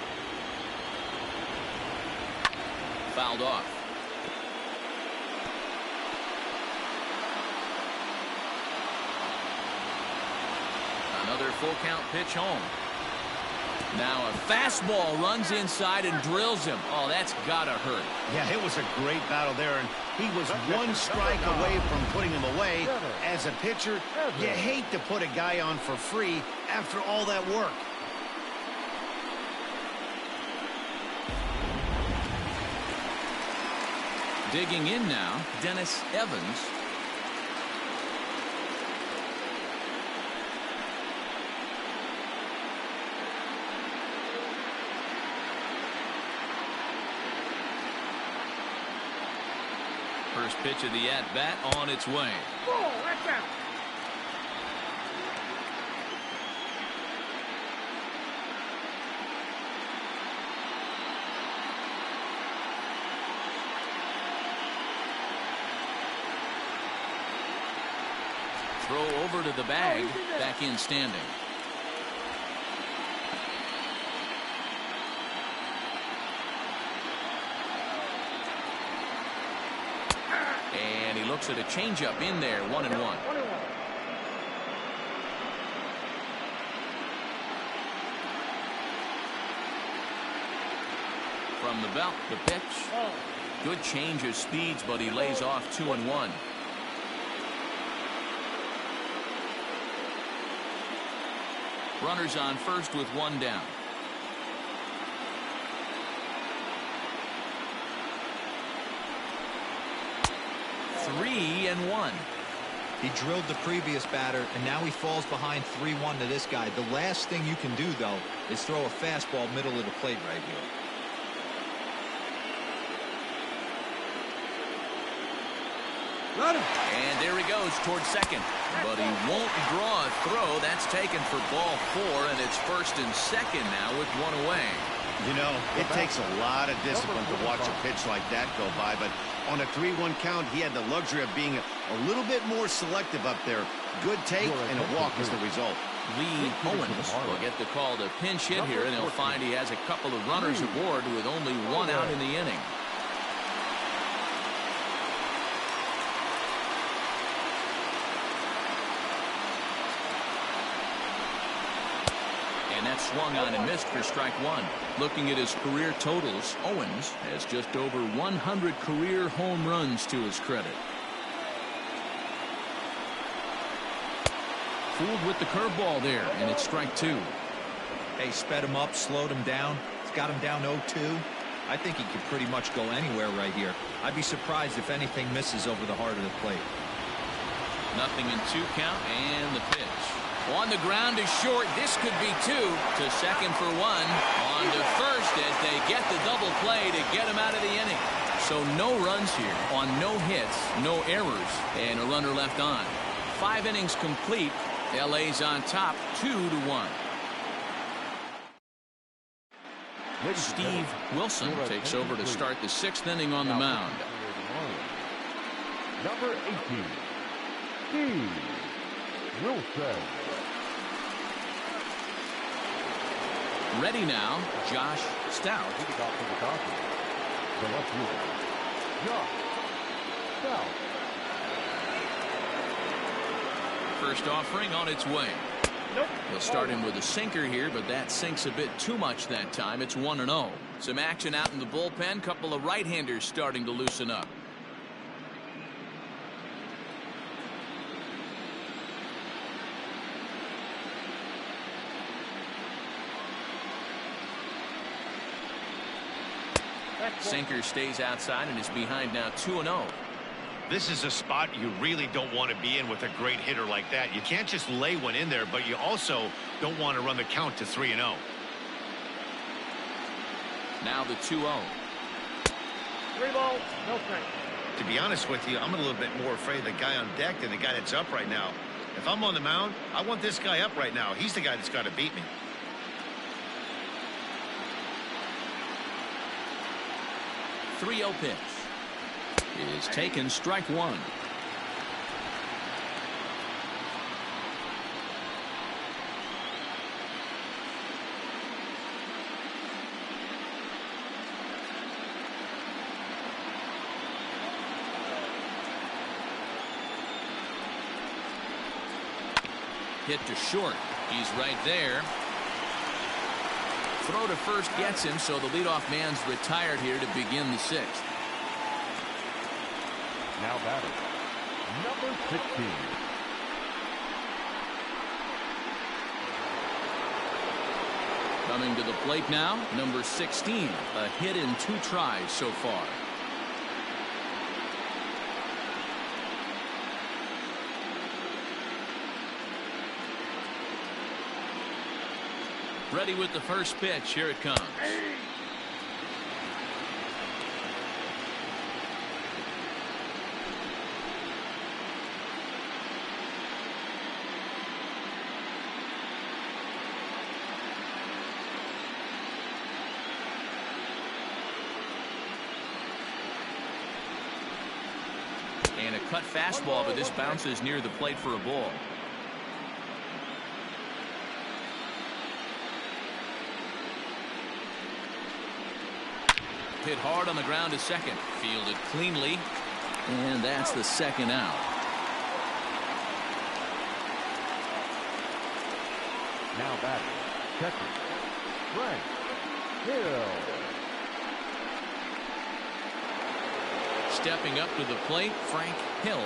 Fouled off. Another full count pitch home. Now a fastball runs inside and drills him. Oh, that's gotta hurt. Yeah, it was a great battle there, and he was one strike away from putting him away. As a pitcher, you hate to put a guy on for free after all that work. Digging in now, Dennis Evans. First pitch of the at-bat on its way. Ball, that's out. Throw over to the bag, back in standing. And he looks at a changeup in there, 1-1. 1-1. From the belt, the pitch. Good change of speeds, but he lays off 2-1. Runners on first with one down. Three and one. He drilled the previous batter, and now he falls behind 3-1 to this guy. The last thing you can do, though, is throw a fastball middle of the plate right here. And there he goes towards second. But he won't draw a throw. That's taken for ball 4, and it's first and second now with one away. You know, it takes a lot of discipline to watch a pitch like that go by, but on a 3-1 count, he had the luxury of being a little bit more selective up there. Good take, and a walk is the result. Lee Owens will get the call to pinch hit here, and he'll find he has a couple of runners aboard with only one out in the inning. And that swung on and missed for strike one. Looking at his career totals, Owens has just over 100 career home runs to his credit. Fooled with the curveball there, and it's strike two. Hey, sped him up, slowed him down. He's got him down 0-2. I think he could pretty much go anywhere right here. I'd be surprised if anything misses over the heart of the plate. Nothing in 2 count, and the pitch. On the ground is short. This could be 2. To second for 1. On to first as they get the double play to get him out of the inning. So no runs here on no hits, no errors, and a runner left on. 5 innings complete. LA's on top 2-1. Steve Wilson takes over to start the 6th inning on the mound. Number 18, Steve Wilson. Ready now, Josh Stout. The left fielder, Josh Stout. First offering on its way. He'll start him with a sinker here, but that sinks a bit too much that time. It's 1-0. Some action out in the bullpen. Couple of right-handers starting to loosen up. Sinker stays outside and is behind now 2-0. This is a spot you really don't want to be in with a great hitter like that. You can't just lay one in there, but you also don't want to run the count to 3-0. Now the 2-0. 3 balls, no strike. To be honest with you, I'm a little bit more afraid of the guy on deck than the guy that's up right now. If I'm on the mound, I want this guy up right now. He's the guy that's got to beat me. Three-0 pitch is taken, strike one. Hit to short. He's right there. Throw to first gets him, so the leadoff man's retired here to begin the sixth. Now batting, number 16. Coming to the plate now, number 16. A hit in 2 tries so far. Ready with the first pitch. Here it comes. And a cut fastball, but this bounces near the plate for a ball. Hit hard on the ground to second. Fielded cleanly. And that's the second out. Now batting, catcher, Frank Hill. Stepping up to the plate, Frank Hill.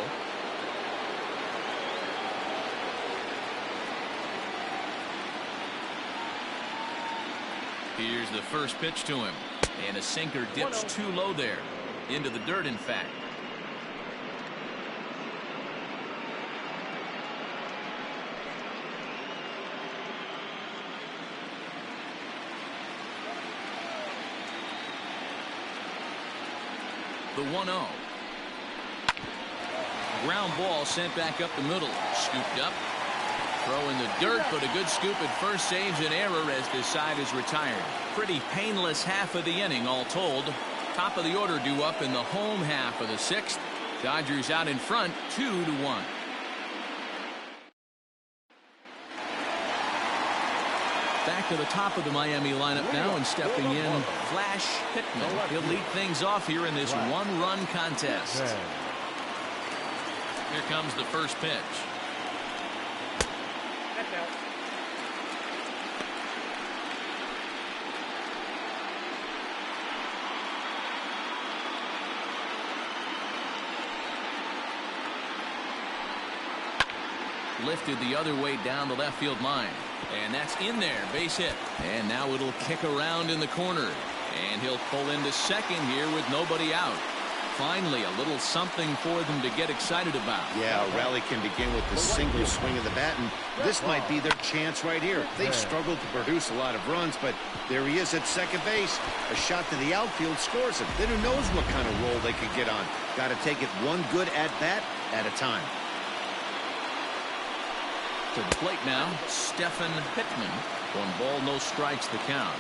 Here's the first pitch to him. And a sinker dips too low there. Into the dirt, in fact. The 1-0. Ground ball sent back up the middle. Scooped up. Throw in the dirt, but a good scoop at first saves an error as this side is retired. Pretty painless half of the inning, all told. Top of the order due up in the home half of the sixth. Dodgers out in front, 2-1. Back to the top of the Miami lineup now, and stepping in, Flash Pittman. He'll lead things off here in this one-run contest. Here comes the first pitch. That's out. Lifted the other way down the left field line. And that's in there, base hit. And now it'll kick around in the corner. And he'll pull into second here with nobody out. Finally, a little something for them to get excited about. Yeah, a rally can begin with the single swing of the bat, and this might be their chance right here. They've struggled to produce a lot of runs, but there he is at second base. A shot to the outfield scores him. Then who knows what kind of roll they could get on. Got to take it one good at-bat at a time. To the plate now, Stephen Pittman. 1 ball, no strikes, the count.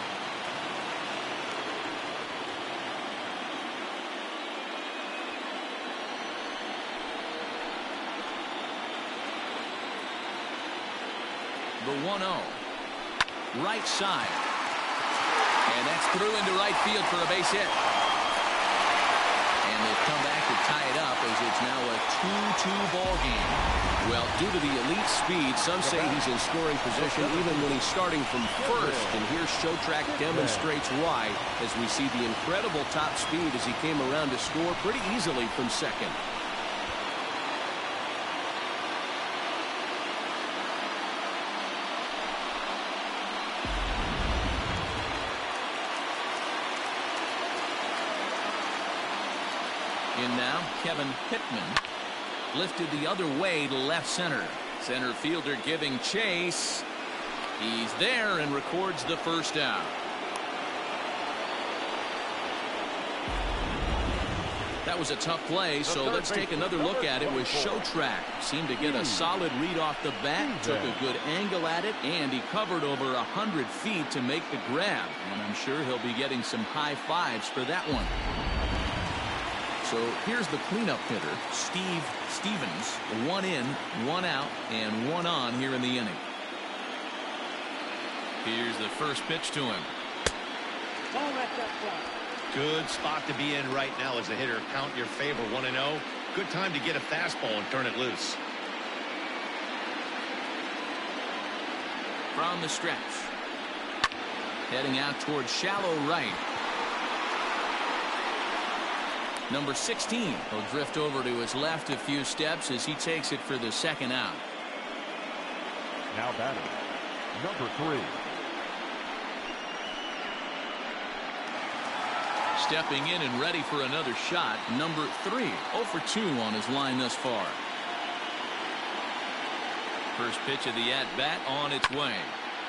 The 1-0. Right side. And that's through into right field for a base hit. And they've come back to tie it up as it's now a 2-2 ball game. Well, due to the elite speed, some say he's in scoring position even when he's starting from first. And here Showtrack demonstrates why, as we see the incredible top speed as he came around to score pretty easily from second. In now, Kevin Pittman. Lifted the other way to left center. Center fielder giving chase. He's there and records the first out. That was a tough play, so let's take another look at it with Show Track. Seemed to get a solid read off the bat, took a good angle at it, and he covered over 100 feet to make the grab. And I'm sure he'll be getting some high fives for that one. So here's the cleanup hitter, Steve Stevens. 1 in, 1 out, and 1 on here in the inning. Here's the first pitch to him. Ball left up front. Good spot to be in right now as a hitter. Count your favor 1-0. Good time to get a fastball and turn it loose. From the stretch. Heading out towards shallow right. Number 16 will drift over to his left a few steps as he takes it for the second out. Now batting, number 3. Stepping in and ready for another shot, number 3, 0 for 2 on his line thus far. First pitch of the at-bat on its way.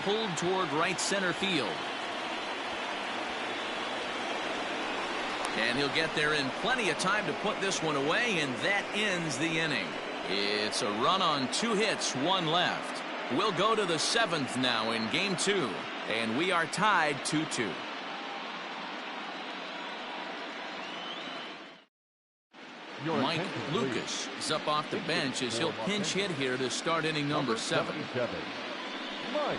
Pulled toward right center field. And he'll get there in plenty of time to put this one away, and that ends the inning. It's a run on 2 hits, 1 left. We'll go to the 7th now in game 2, and we are tied 2-2. Mike Lucas is up off the bench as he'll pinch hit here to start inning number 7. Mike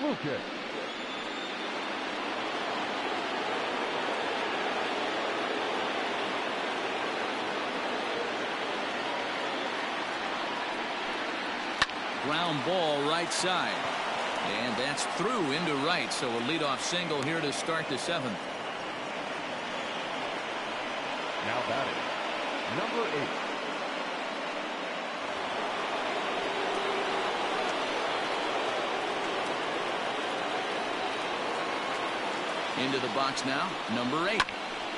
Lucas. Ground ball right side. And that's through into right, so a leadoff single here to start the 7th. Now batting, number 8. Into the box now, number 8.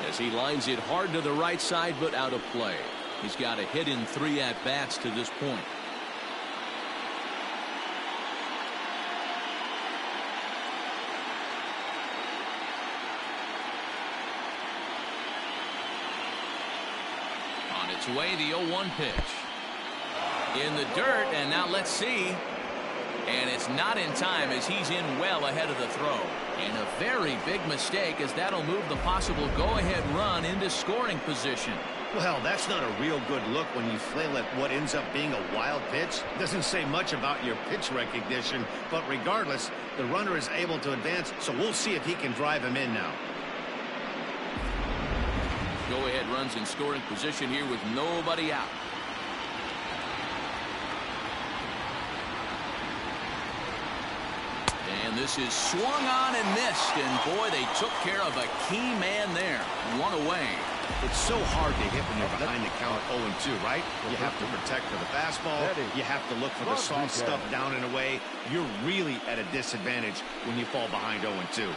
As he lines it hard to the right side, but out of play. He's got a hit in 3 at-bats to this point. Its way, the 0-1 pitch. In the dirt, and now let's see. And it's not in time as he's in well ahead of the throw. And a very big mistake as that'll move the possible go-ahead run into scoring position. Well, that's not a real good look when you flail at what ends up being a wild pitch. Doesn't say much about your pitch recognition, but regardless, the runner is able to advance, so we'll see if he can drive him in now. Go-ahead runs in scoring position here with nobody out. And this is swung on and missed, and boy, they took care of a key man there. 1 away. It's so hard to hit when you're behind the count 0-2, right? You have to protect for the fastball. You have to look for the soft stuff down and away. You're really at a disadvantage when you fall behind 0-2.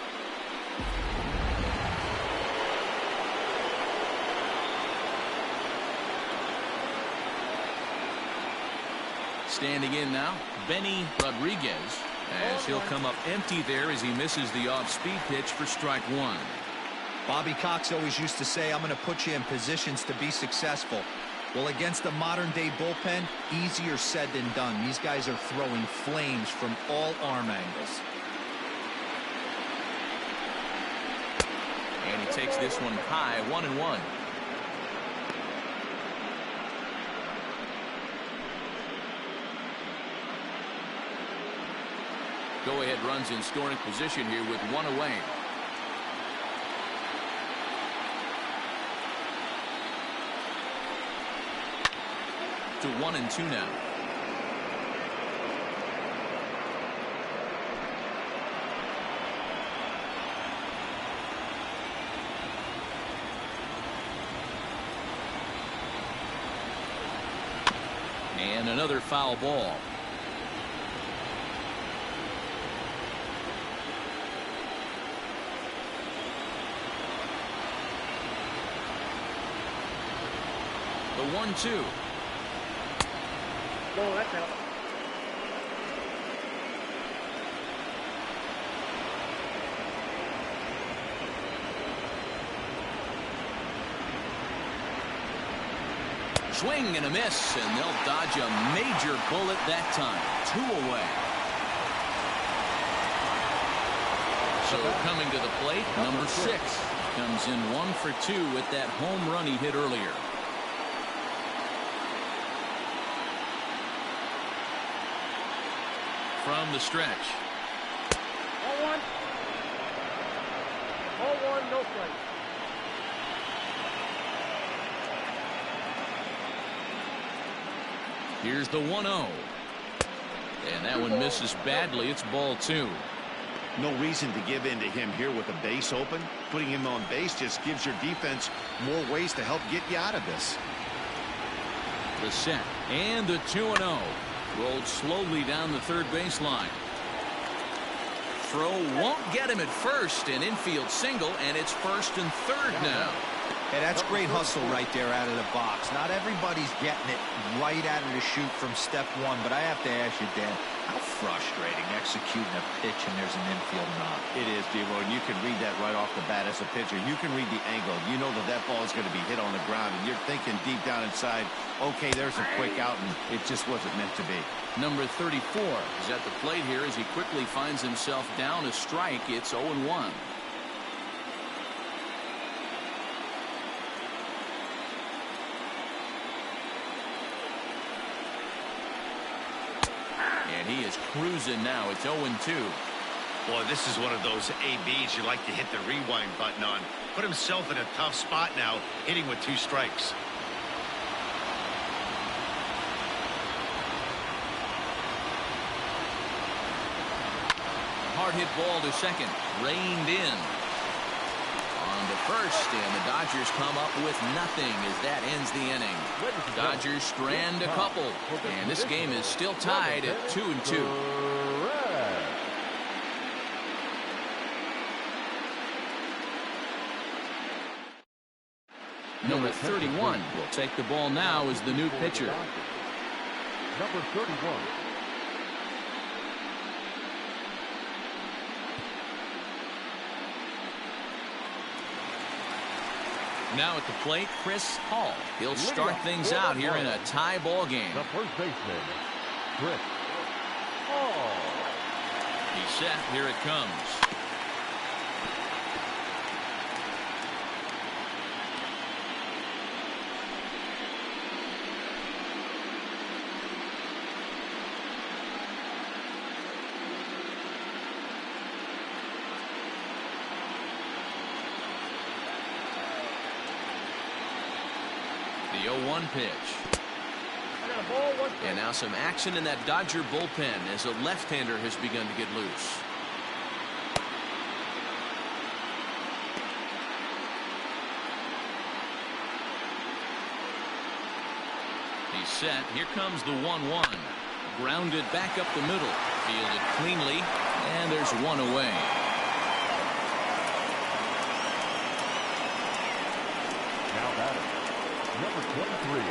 Standing in now, Benny Rodriguez, as he'll come up empty there as he misses the off-speed pitch for strike 1. Bobby Cox always used to say, I'm going to put you in positions to be successful. Well, against a modern-day bullpen, easier said than done. These guys are throwing flames from all arm angles. And he takes this one high, 1-1. Go-ahead runs in scoring position here with 1 away. To 1-2 now. And another foul ball. The 1-2. No, that's out. swing and a miss, and they'll dodge a major bullet that time. 2 away. So coming to the plate, number 6 comes in 1 for 2 with that home run he hit earlier. From the stretch. 0-1. 0-1, no play. Here's the 1-0. And that one misses badly. It's ball 2. No reason to give in to him here with a base open. Putting him on base just gives your defense more ways to help get you out of this. The set and the 2-0. Rolled slowly down the third baseline. Throw won't get him at first. An infield single, and it's first and third now. Hey, that's great hustle right there out of the box. Not everybody's getting it right out of the chute from step 1, but I have to ask you, Dan, how frustrating executing a pitch and there's an infield knock. It is, D-Roy, and you can read that right off the bat as a pitcher. You can read the angle. You know that that ball is going to be hit on the ground, and you're thinking deep down inside, okay, there's a quick out, and it just wasn't meant to be. Number 34 is at the plate here as he quickly finds himself down a strike. It's 0-1. And he is cruising now. It's 0-2. Boy, this is one of those ABs you like to hit the rewind button on. Put himself in a tough spot now, hitting with 2 strikes. Hard hit ball to second. Reined in. On to first, and the Dodgers come up with nothing as that ends the inning. Dodgers strand a couple, and this game is still tied at 2-2. Number 31 will take the ball now as the new pitcher. Number 31. Now at the plate, Chris Hall. He'll start things out here in a tie ball game. The first baseman, Chris Hall. He's set. Here it comes. The 0-1 pitch. And now some action in that Dodger bullpen as a left-hander has begun to get loose. He's set. Here comes the 1-1. Grounded back up the middle. Fielded cleanly. And there's 1 away. Now batting, number 23.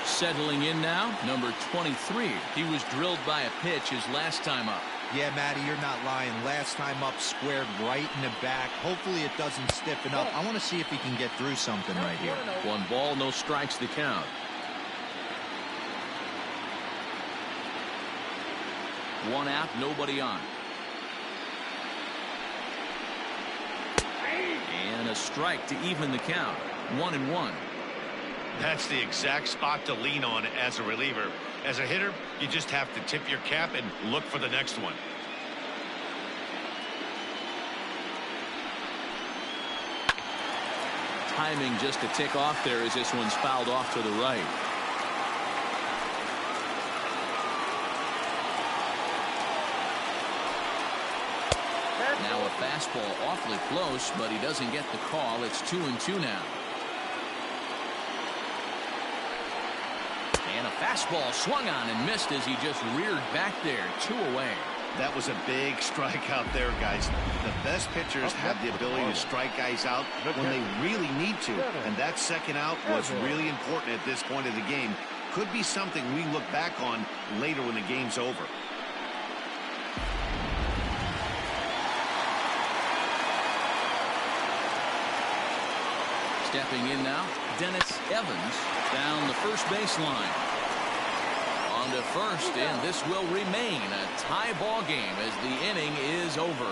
Settling in now, number 23. He was drilled by a pitch his last time up. Yeah, Matty, you're not lying. Last time up, squared right in the back. Hopefully it doesn't stiffen up. I want to see if he can get through something right here. 1 ball, no strikes the count. One out, nobody on. And a strike to even the count. 1-1. That's the exact spot to lean on as a reliever. As a hitter, you just have to tip your cap and look for the next one. Timing just a tick off there as this one's fouled off to the right. Now a fastball awfully close, but he doesn't get the call. It's 2-2 now. And a fastball swung on and missed as he just reared back there. 2 away. That was a big strikeout there, guys. The best pitchers have the ability to strike guys out when they really need to. And that second out was really important at this point of the game. Could be something we look back on later when the game's over. Stepping in now, Dennis Evans down the first baseline. On to first, and this will remain a tie ball game as the inning is over.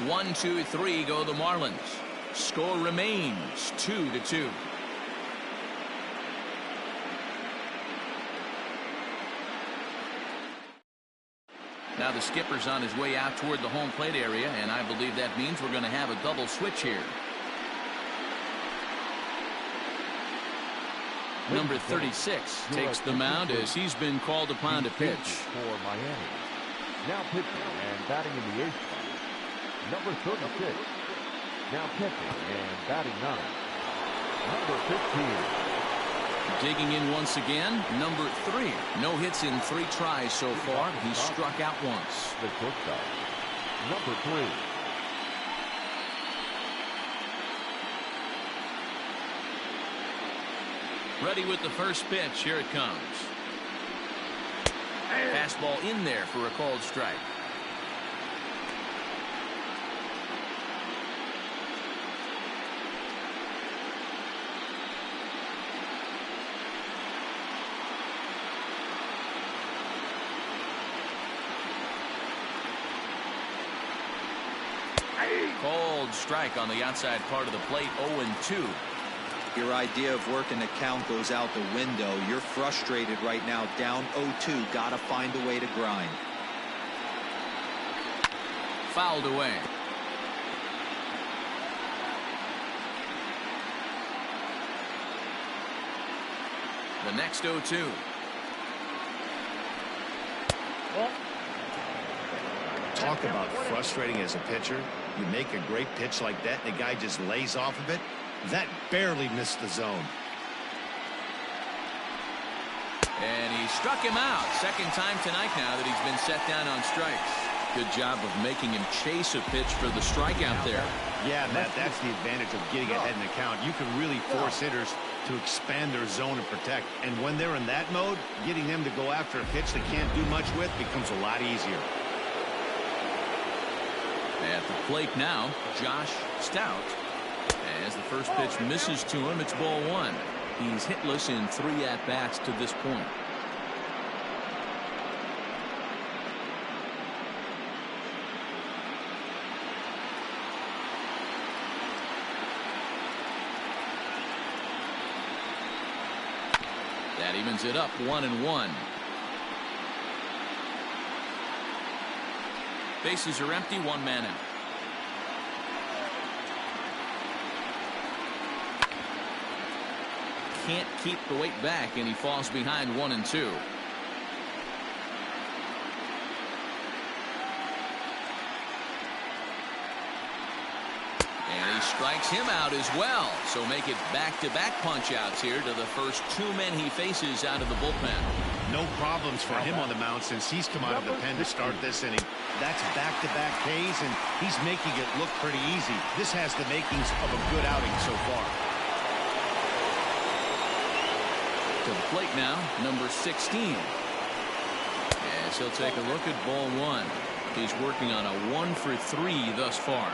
1, 2, 3 go the Marlins. Score remains 2-2. Now the skipper's on his way out toward the home plate area, and I believe that means we're going to have a double switch here. Number 36 takes the mound as he's been called upon to pitch. For Miami. Now pitching and batting in the 8th spot. Number 36. Now pitching and batting 9th. Number 15. Digging in once again, number 3. No hits in 3 tries so far. He's struck out once. The shortstop. Number 3. Ready with the first pitch. Here it comes. Fastball in there for a called strike. Called strike on the outside part of the plate. 0-2. Your idea of working the count goes out the window. You're frustrated right now, down 0-2. Gotta find a way to grind. Fouled away. The next 0-2. Talk about frustrating as a pitcher. You make a great pitch like that, and the guy just lays off of it. That barely missed the zone. And he struck him out. Second time tonight now that he's been set down on strikes. Good job of making him chase a pitch for the strikeout there. Yeah, Matt, that's the advantage of getting ahead in the count. You can really force hitters to expand their zone and protect. And when they're in that mode, getting them to go after a pitch they can't do much with becomes a lot easier. At the plate now, Josh Stout. As the first pitch misses to him, it's ball 1. He's hitless in 3 at-bats to this point. That evens it up 1-1. Bases are empty, 1 man out. Can't keep the weight back, and he falls behind 1-2. And he strikes him out as well. So make it back-to-back punch-outs here to the first 2 men he faces out of the bullpen. No problems for him on the mound since he's come out of the pen to start this inning. That's back-to-back Ks, and he's making it look pretty easy. This has the makings of a good outing so far. To the plate now, number 16. As he'll take a look at ball 1. He's working on a 1 for 3 thus far.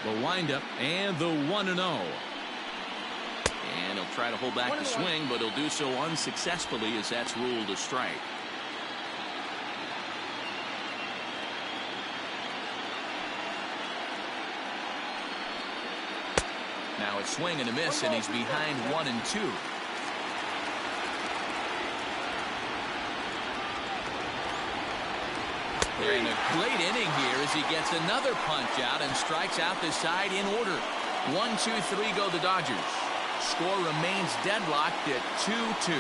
The windup and the 1-0. And he'll try to hold back the swing, but he'll do so unsuccessfully as that's ruled a strike. Now a swing and a miss, and he's behind 1-2. And a great inning here as he gets another punch out and strikes out the side in order. 1, 2, 3 go the Dodgers. Score remains deadlocked at 2-2.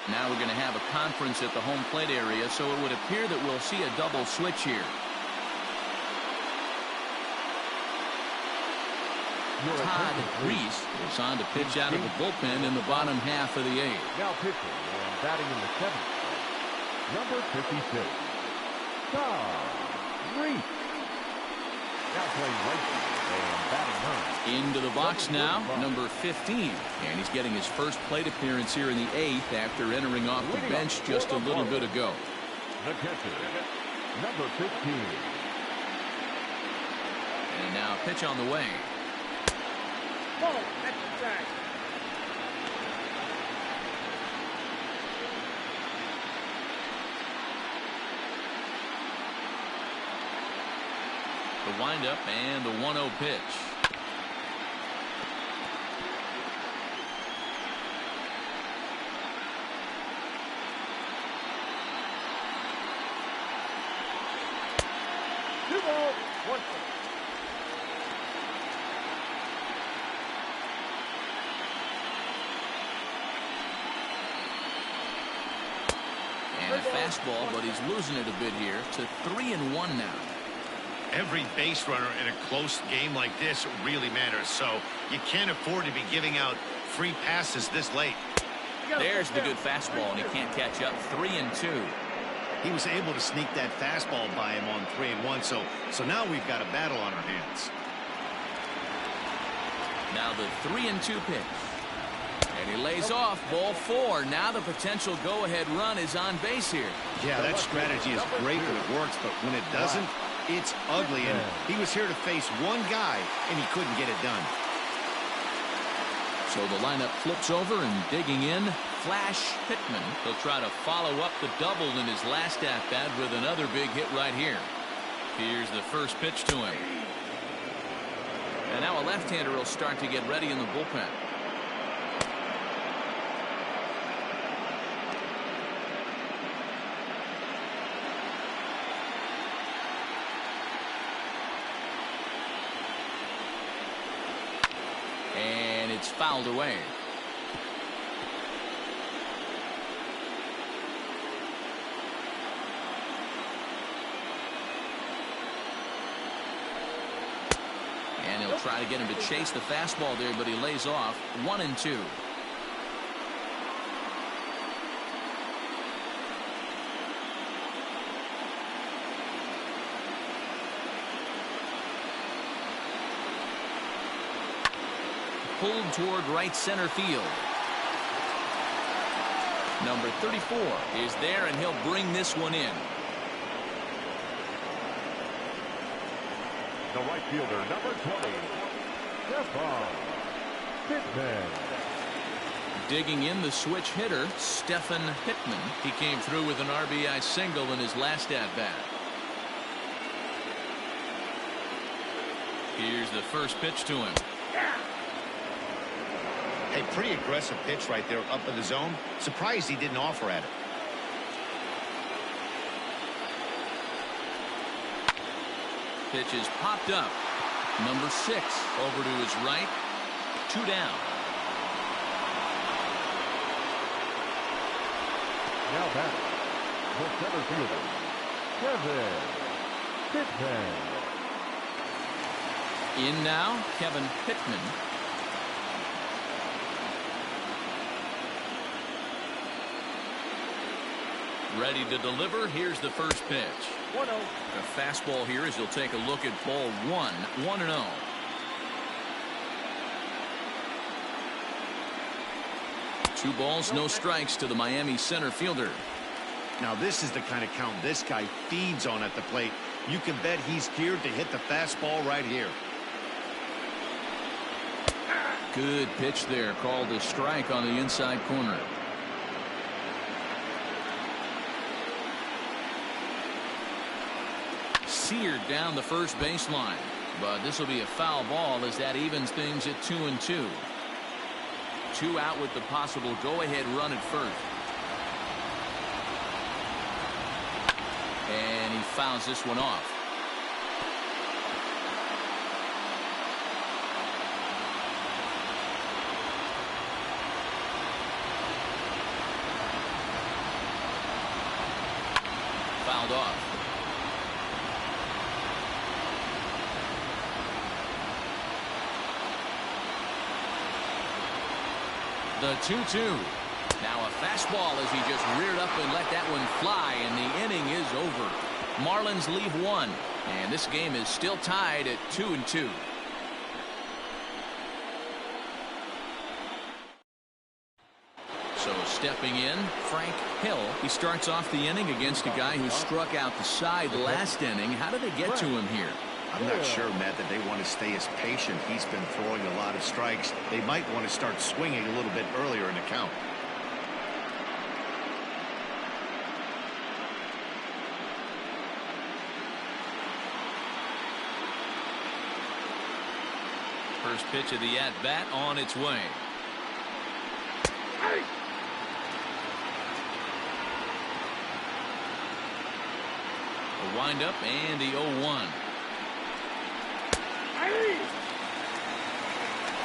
Now we're going to have a conference at the home plate area, so it would appear that we'll see a double switch here. Todd Reese is on to pitch out of the bullpen in the bottom half of the 8th. Now pitching and batting in the 7th. Number 56. Todd Reese. Now playing right field. And batting ninth. Into the box now, number 15. And he's getting his first plate appearance here in the 8th after entering off the bench just a little bit ago. The catcher, number 15. And now a pitch on the way. Ball, that's the track. The windup and the 1-0 pitch. Two balls, one strike. And a fastball, but he's losing it a bit here to 3-1 now. Every base runner in a close game like this really matters, so you can't afford to be giving out free passes this late. There's the good fastball, and he can't catch up. 3-2. He was able to sneak that fastball by him on 3-1, so now we've got a battle on our hands. Now the 3-2 pitch. And he lays off ball 4. Now the potential go-ahead run is on base here. Yeah, that strategy is great when it works, but when it doesn't, it's ugly. And he was here to face one guy, and he couldn't get it done. So the lineup flips over, and digging in, Flash Pittman. He'll try to follow up the double in his last at-bat with another big hit right here. Here's the first pitch to him. And now a left-hander will start to get ready in the bullpen. And it's fouled away. And he'll try to get him to chase the fastball there, but he lays off. 1-2. Pulled toward right center field. Number 34 is there, and he'll bring this one in. The right fielder, number 20, Stefan Pittman. Digging in, the switch hitter, Stephen Pittman. He came through with an RBI single in his last at-bat. Here's the first pitch to him. A pretty aggressive pitch right there up in the zone. Surprised he didn't offer at it. Pitch is popped up. Number 6 over to his right. 2 down. Now back, the center fielder, Kevin Pittman. In now, Kevin Pittman. Ready to deliver. Here's the first pitch. 1-0. A fastball here as he'll take a look at ball 1. 1-0. Two balls, no strikes to the Miami center fielder. Now this is the kind of count this guy feeds on at the plate. You can bet he's geared to hit the fastball right here. Good pitch there, called a strike on the inside corner. Seared down the first baseline, but this will be a foul ball as that evens things at 2-2. 2 out with the possible go-ahead run at first. And he fouls this one off. Fouled off. The 2-2. Now a fastball as he just reared up and let that one fly, and the inning is over. Marlins leave 1, and this game is still tied at 2-2. Stepping in, Frank Hill. He starts off the inning against a guy who struck out the side last inning. How did they get to him here? I'm not sure, Matt, that they want to stay as patient. He's been throwing a lot of strikes. They might want to start swinging a little bit earlier in the count. First pitch of the at-bat on its way. A windup and the 0-1.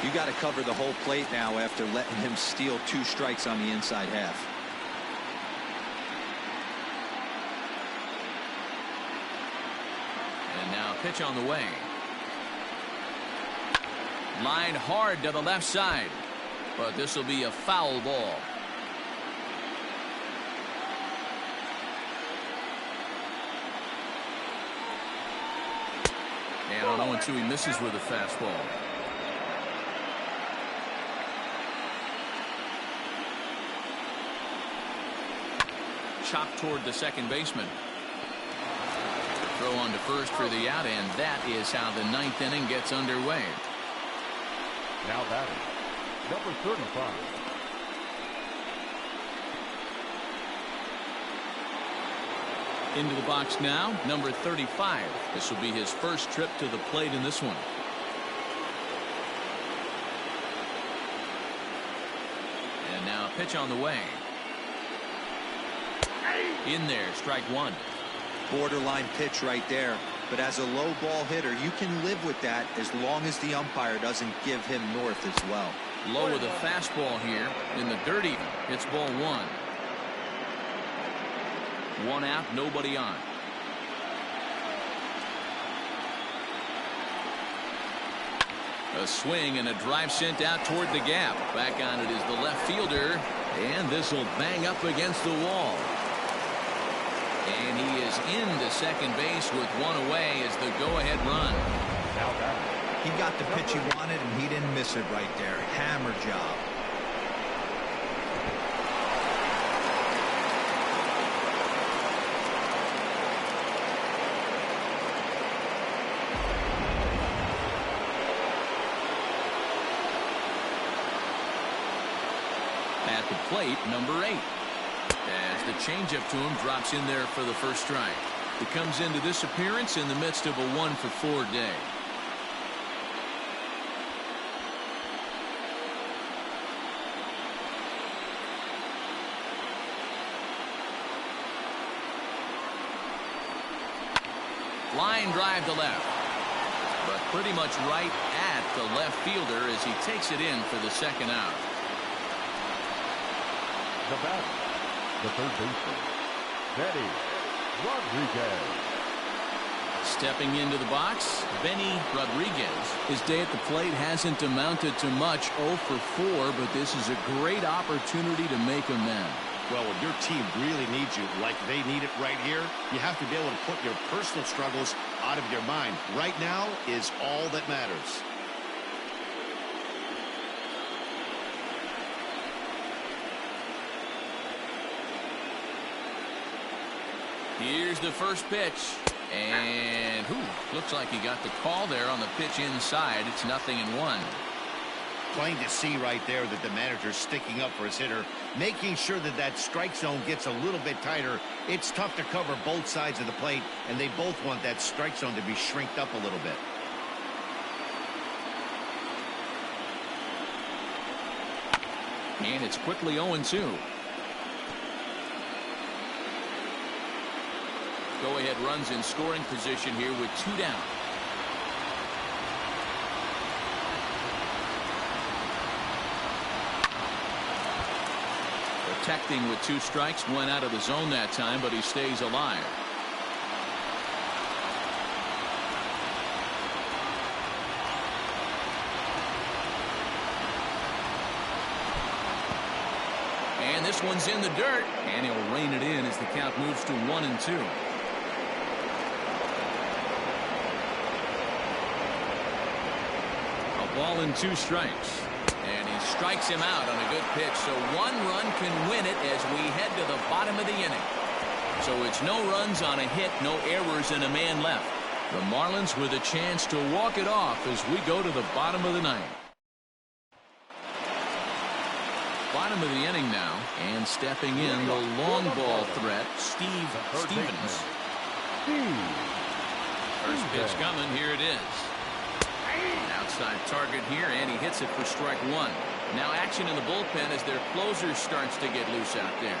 You got to cover the whole plate now after letting him steal 2 strikes on the inside half. And now pitch on the way. Line hard to the left side, but this will be a foul ball. And on 0-2, he misses with a fastball. Chopped toward the second baseman. Throw on to first for the out, and that is how the 9th inning gets underway. Now batting, number 35. Into the box now, number 35. This will be his first trip to the plate in this one. And now pitch on the way. In there, strike 1. Borderline pitch right there. But as a low ball hitter, you can live with that as long as the umpire doesn't give him north as well. Low with a fastball here in the dirt even. It's ball 1. 1 out, nobody on. A swing and a drive sent out toward the gap. Back on it is the left fielder, and this will bang up against the wall. And he is into second base with 1 away as the go-ahead run. Now batting, He got the pitch he wanted, and he didn't miss it right there. Hammer job. At the plate, number 8. As the changeup to him drops in there for the first strike. He comes into this appearance in the midst of a 1-for-4 day. Line drive to left, but pretty much right at the left fielder as he takes it in for the second out. the batter, the third baseman, Benny Rodriguez. Stepping into the box, Benny Rodriguez. His day at the plate hasn't amounted to much, 0 for 4, but this is a great opportunity to make amends. Well, when your team really needs you, like they need it right here, you have to be able to put your personal struggles out of your mind. Right now is all that matters. Here's the first pitch. And looks like he got the call there on the pitch inside. It's 0-1. Plain to see right there that the manager's sticking up for his hitter, making sure that that strike zone gets a little bit tighter. It's tough to cover both sides of the plate, and they both want that strike zone to be shrinked up a little bit. And it's quickly 0-2. Go-ahead runs in scoring position here with 2 down. Protecting with 2 strikes, went out of the zone that time, but he stays alive. And this one's in the dirt, and he'll rein it in as the count moves to 1-2. A ball and 2 strikes. And he strikes him out on a good pitch, so one run can win it as we head to the bottom of the inning. So it's no runs on a hit, no errors, and a man left. The Marlins with a chance to walk it off as we go to the bottom of the ninth. Bottom of the inning now, and stepping in the long ball threat, Stevens. First pitch coming, here it is. An outside target here, and he hits it for strike one. Now action in the bullpen as their closer starts to get loose out there.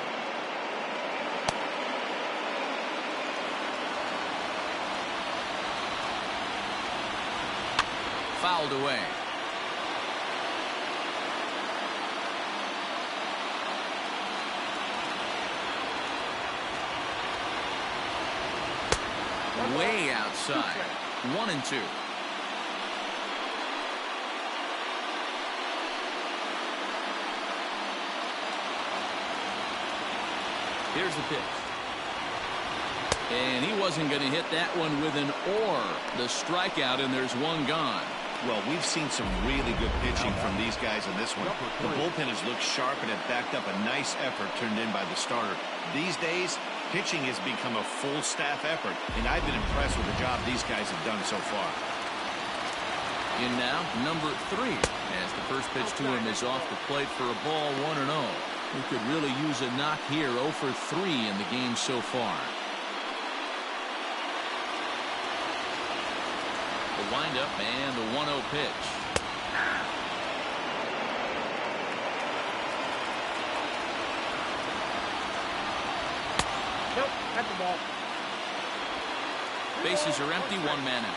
Fouled away. Way outside. 1-2. Here's the pitch. And he wasn't going to hit that one with an or. The strikeout, and there's one gone. Well, we've seen some really good pitching from these guys in this one. The bullpen has looked sharp and it backed up a nice effort turned in by the starter. These days, pitching has become a full staff effort, and I've been impressed with the job these guys have done so far. In now, number 3, as the first pitch to him is off the plate for a ball, 1-0. He could really use a knock here, 0 for 3 in the game so far. The windup and the 1-0 pitch. Nope, that's the ball. Bases are empty, one man out.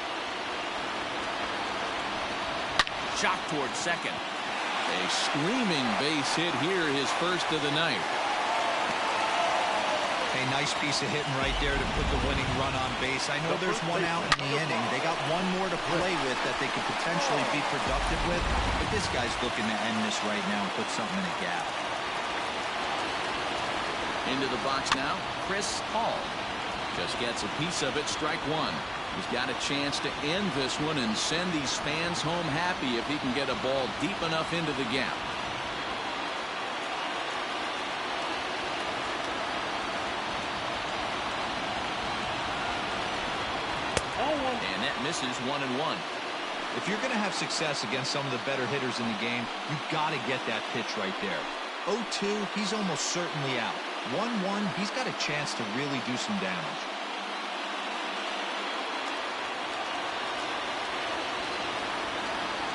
Shot towards second. A screaming base hit here, his first of the night. A nice piece of hitting right there to put the winning run on base. I know there's one out in the inning. They got one more to play with that they could potentially be productive with, but this guy's looking to end this right now and put something in a gap. Into the box now, Chris Hall. Just gets a piece of it, strike one. He's got a chance to end this one and send these fans home happy if he can get a ball deep enough into the gap. And that misses 1-1. If you're going to have success against some of the better hitters in the game, you've got to get that pitch right there. 0-2, he's almost certainly out. 1-1, he's got a chance to really do some damage.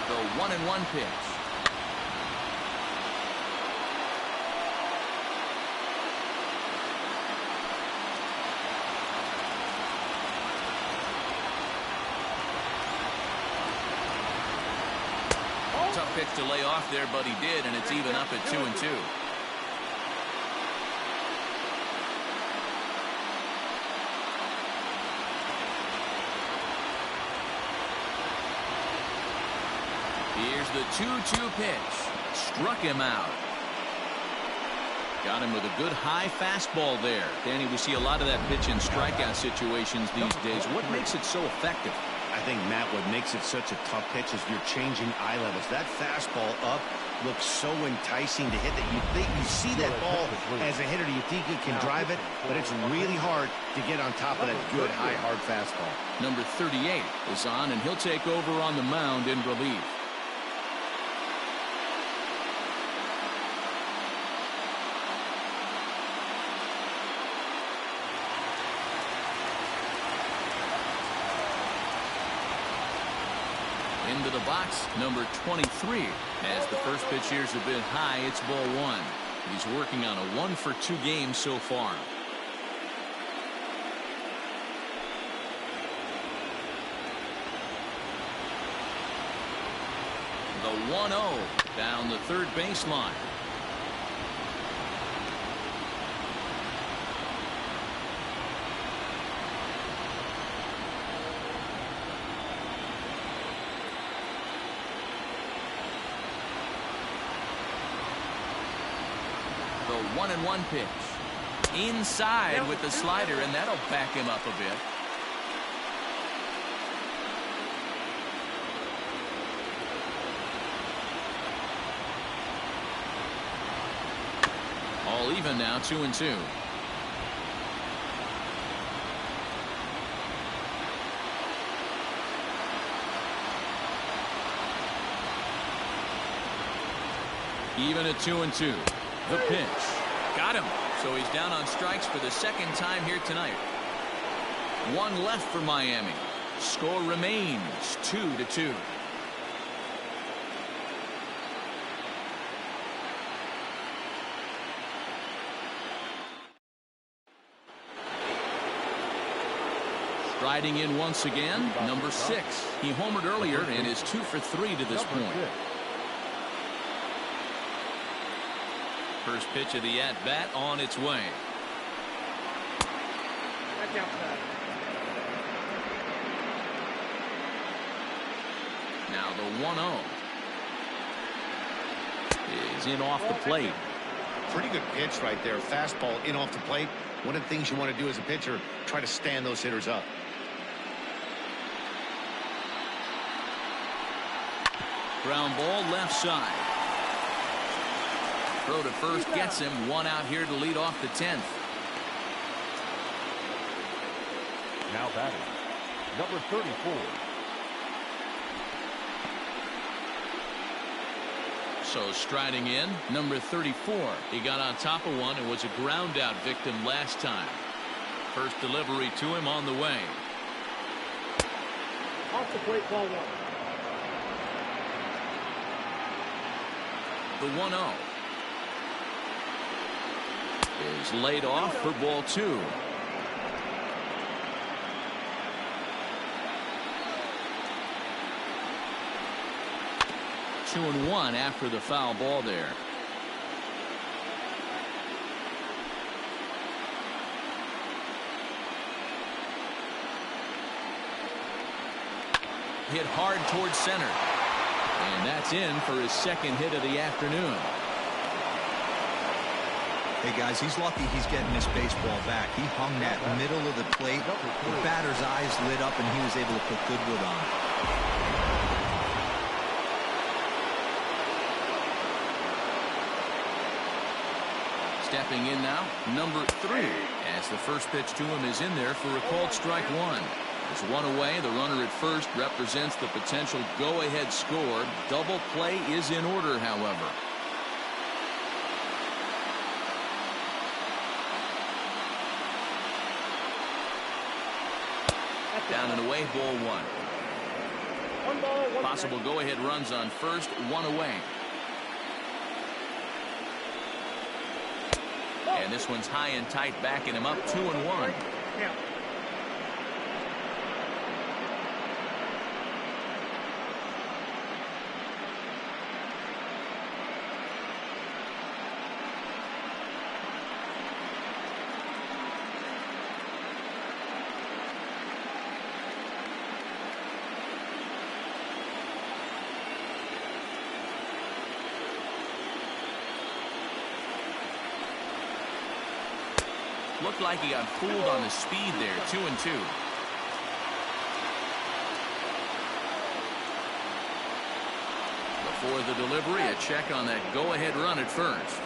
The 1-1 pitch. Tough pitch to lay off there, but he did, and it's even up at 2-2. Here's the 2-2 pitch. Struck him out. Got him with a good high fastball there. Danny, we see a lot of that pitch in strikeout situations these days. What makes it so effective? I think, Matt, what makes it such a tough pitch is you're changing eye levels. That fastball up looks so enticing to hit that you think you see that ball as a hitter. You think you can drive it, but it's really hard to get on top of that good, high, hard fastball. Number 38 is on, and he'll take over on the mound in relief. Into the box, number 23. As the first pitch here's a bit high, it's ball one. He's working on a 1-for-2 game so far. The 1-0 down the third baseline. The 1-1 pitch. Inside with the slider, and that'll back him up a bit. All even now, 2-2. Even at 2-2. The pitch. Got him. So he's down on strikes for the second time here tonight. One left for Miami. Score remains 2-2. Striding in once again, number 6. He homered earlier and is 2 for 3 to this point. First pitch of the at-bat on its way. Now the 1-0 is in off the plate. Pretty good pitch right there. Fastball in off the plate. One of the things you want to do as a pitcher, try to stand those hitters up. Ground ball left side. Throw to first gets him. One out here to lead off the 10th. Now batting, number 34. So striding in, number 34. He got on top of one and was a ground out victim last time. First delivery to him on the way. Off the plate, ball 1. The 1-0 is laid off for ball 2. Two and 1 after the foul ball there. Hit hard towards center. And that's in for his second hit of the afternoon. Hey, guys, he's lucky he's getting this baseball back. He hung that middle of the plate. The batter's eyes lit up, and he was able to put good wood on. Stepping in now, number 3. As the first pitch to him is in there for a called strike 1. There's one away. The runner at first represents the potential go-ahead score. Double play is in order, however. Down and away, ball 1. One ball, one Possible go-ahead runs on first, one away. And this one's high and tight, backing him up 2-1. Yeah. Looked like he got fooled on the speed there. 2-2. Before the delivery, a check on that go-ahead run at first.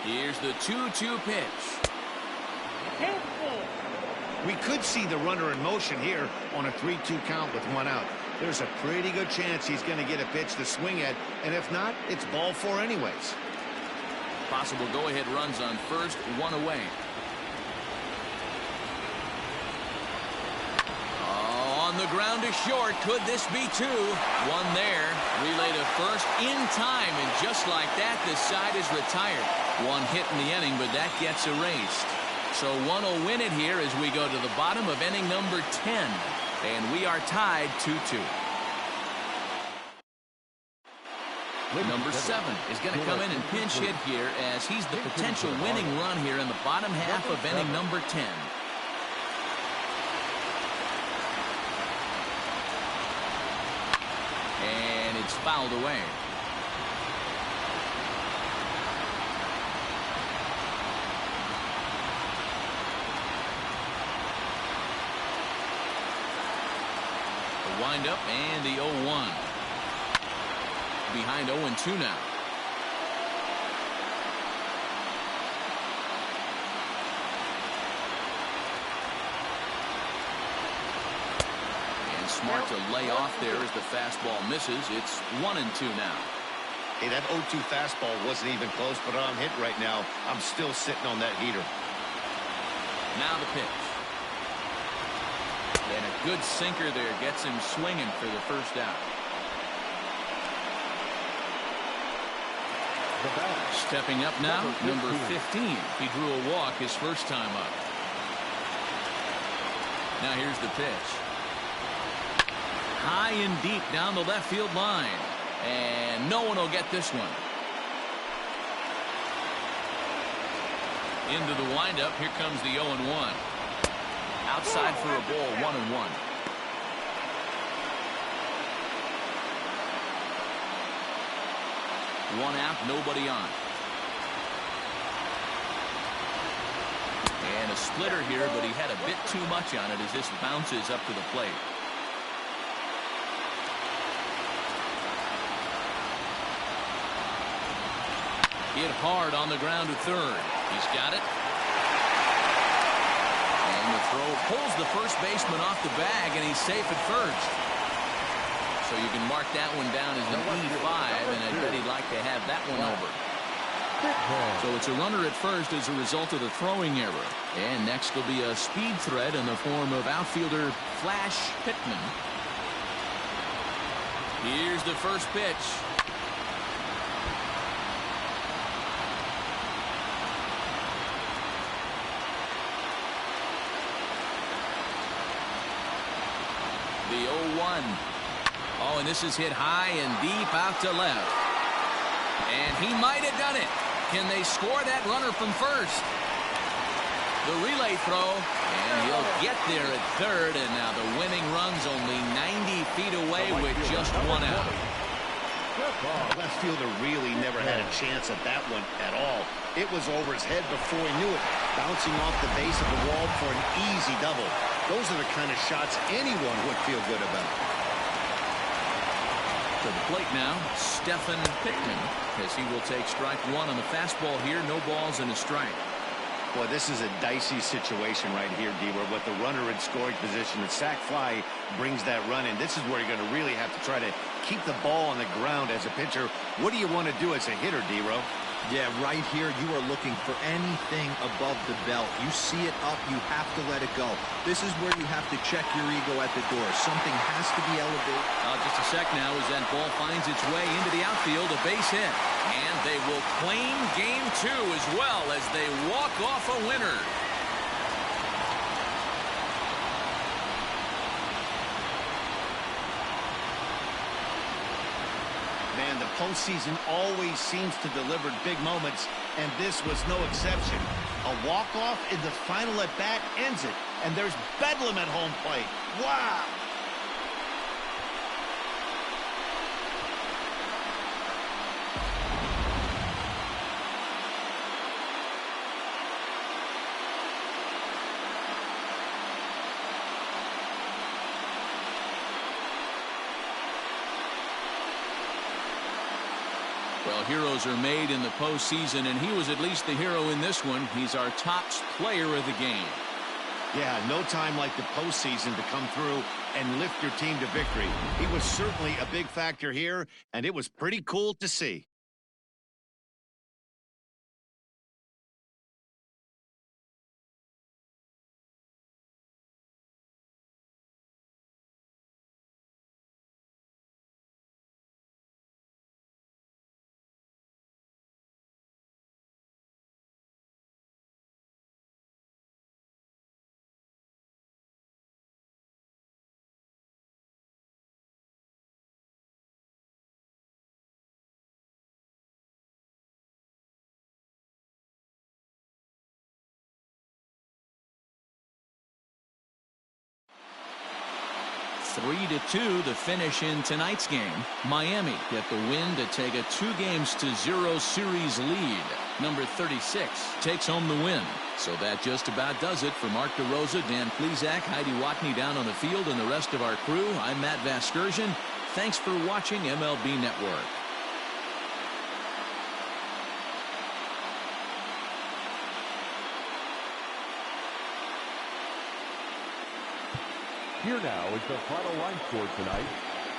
Here's the 2-2 pitch. We could see the runner in motion here on a 3-2 count with one out. There's a pretty good chance he's going to get a pitch to swing at, and if not, it's ball 4 anyways. Possible go-ahead runs on first, one away. Oh, on the ground to short. Could this be 2? One there. Relay to first in time, and just like that, this side is retired. One hit in the inning, but that gets erased. So one will win it here as we go to the bottom of inning number 10. And we are tied 2-2. Number 7 is going to come in and pinch hit here as he's the potential winning run here in the bottom half of inning number 10. And it's fouled away. Wind up and the 0-1. Behind 0-2 now. And smart to lay off there as the fastball misses. It's 1-2 now. Hey, that 0-2 fastball wasn't even close, but I'm hit right now. I'm still sitting on that heater. Now the pitch. And a good sinker there gets him swinging for the first out. Stepping up now, number 15. He drew a walk his first time up. Now here's the pitch. High and deep down the left field line. And no one will get this one. Into the windup. Here comes the 0-1. Outside for a ball, 1-1. One out, nobody on. And a splitter here, but he had a bit too much on it as this bounces up to the plate. Hit hard on the ground to third. He's got it. And the throw pulls the first baseman off the bag, and he's safe at first. So you can mark that one down as an E5, and I bet he'd like to have that one over. So it's a runner at first as a result of the throwing error. And next will be a speed threat in the form of outfielder Flash Pittman. Here's the first pitch. The 0-1. Oh, and this is hit high and deep out to left. And he might have done it. Can they score that runner from first? The relay throw, and he'll get there at third, and now the winning run's only 90 feet away with just one out. Left fielder really never had a chance at that one at all. It was over his head before he knew it, bouncing off the base of the wall for an easy double. Those are the kind of shots anyone would feel good about. To the plate now, Stephen Pittman, as he will take strike one on the fastball here. No balls and a strike. Boy, this is a dicey situation right here, D-Word. With the runner in scoring position, the sac fly brings that run in. This is where you're going to really have to try to keep the ball on the ground as a pitcher. What do you want to do as a hitter, D-Ro? Yeah, right here, you are looking for anything above the belt. You see it up, you have to let it go. This is where you have to check your ego at the door. Something has to be elevated. Just a sec now as that ball finds its way into the outfield, a base hit. And they will claim game two as well as they walk off a winner. Man, the postseason always seems to deliver big moments, and this was no exception. A walk-off in the final at-bat ends it, and there's bedlam at home plate. Wow! Well, heroes are made in the postseason, and he was at least the hero in this one. He's our top player of the game. Yeah, no time like the postseason to come through and lift your team to victory. He was certainly a big factor here, and it was pretty cool to see. Three to 2 the finish in tonight's game. Miami get the win to take a 2-0 series lead. Number 36 takes home the win. So that just about does it for Mark DeRosa, Dan Plesac, Heidi Watney down on the field, and the rest of our crew. I'm Matt Vasgersian. Thanks for watching MLB Network. Here now is the final line score tonight.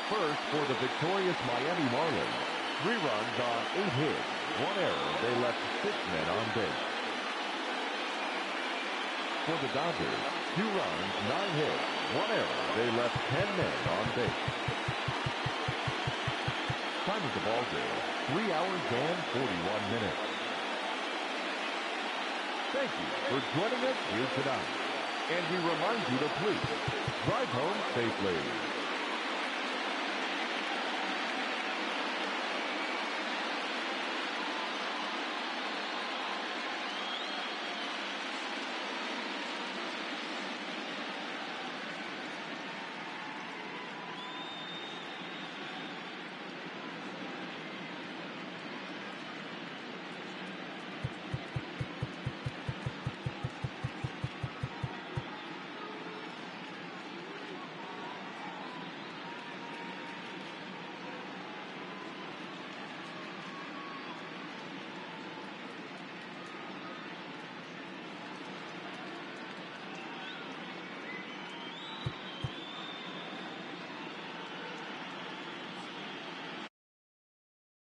First, for the victorious Miami Marlins, 3 runs on 8 hits, 1 error. They left 6 men on base. For the Dodgers, 2 runs, 9 hits, 1 error. They left 10 men on base. Time of the ball game, 3 hours and 41 minutes. Thank you for joining us here tonight. And we remind you to please drive home safely.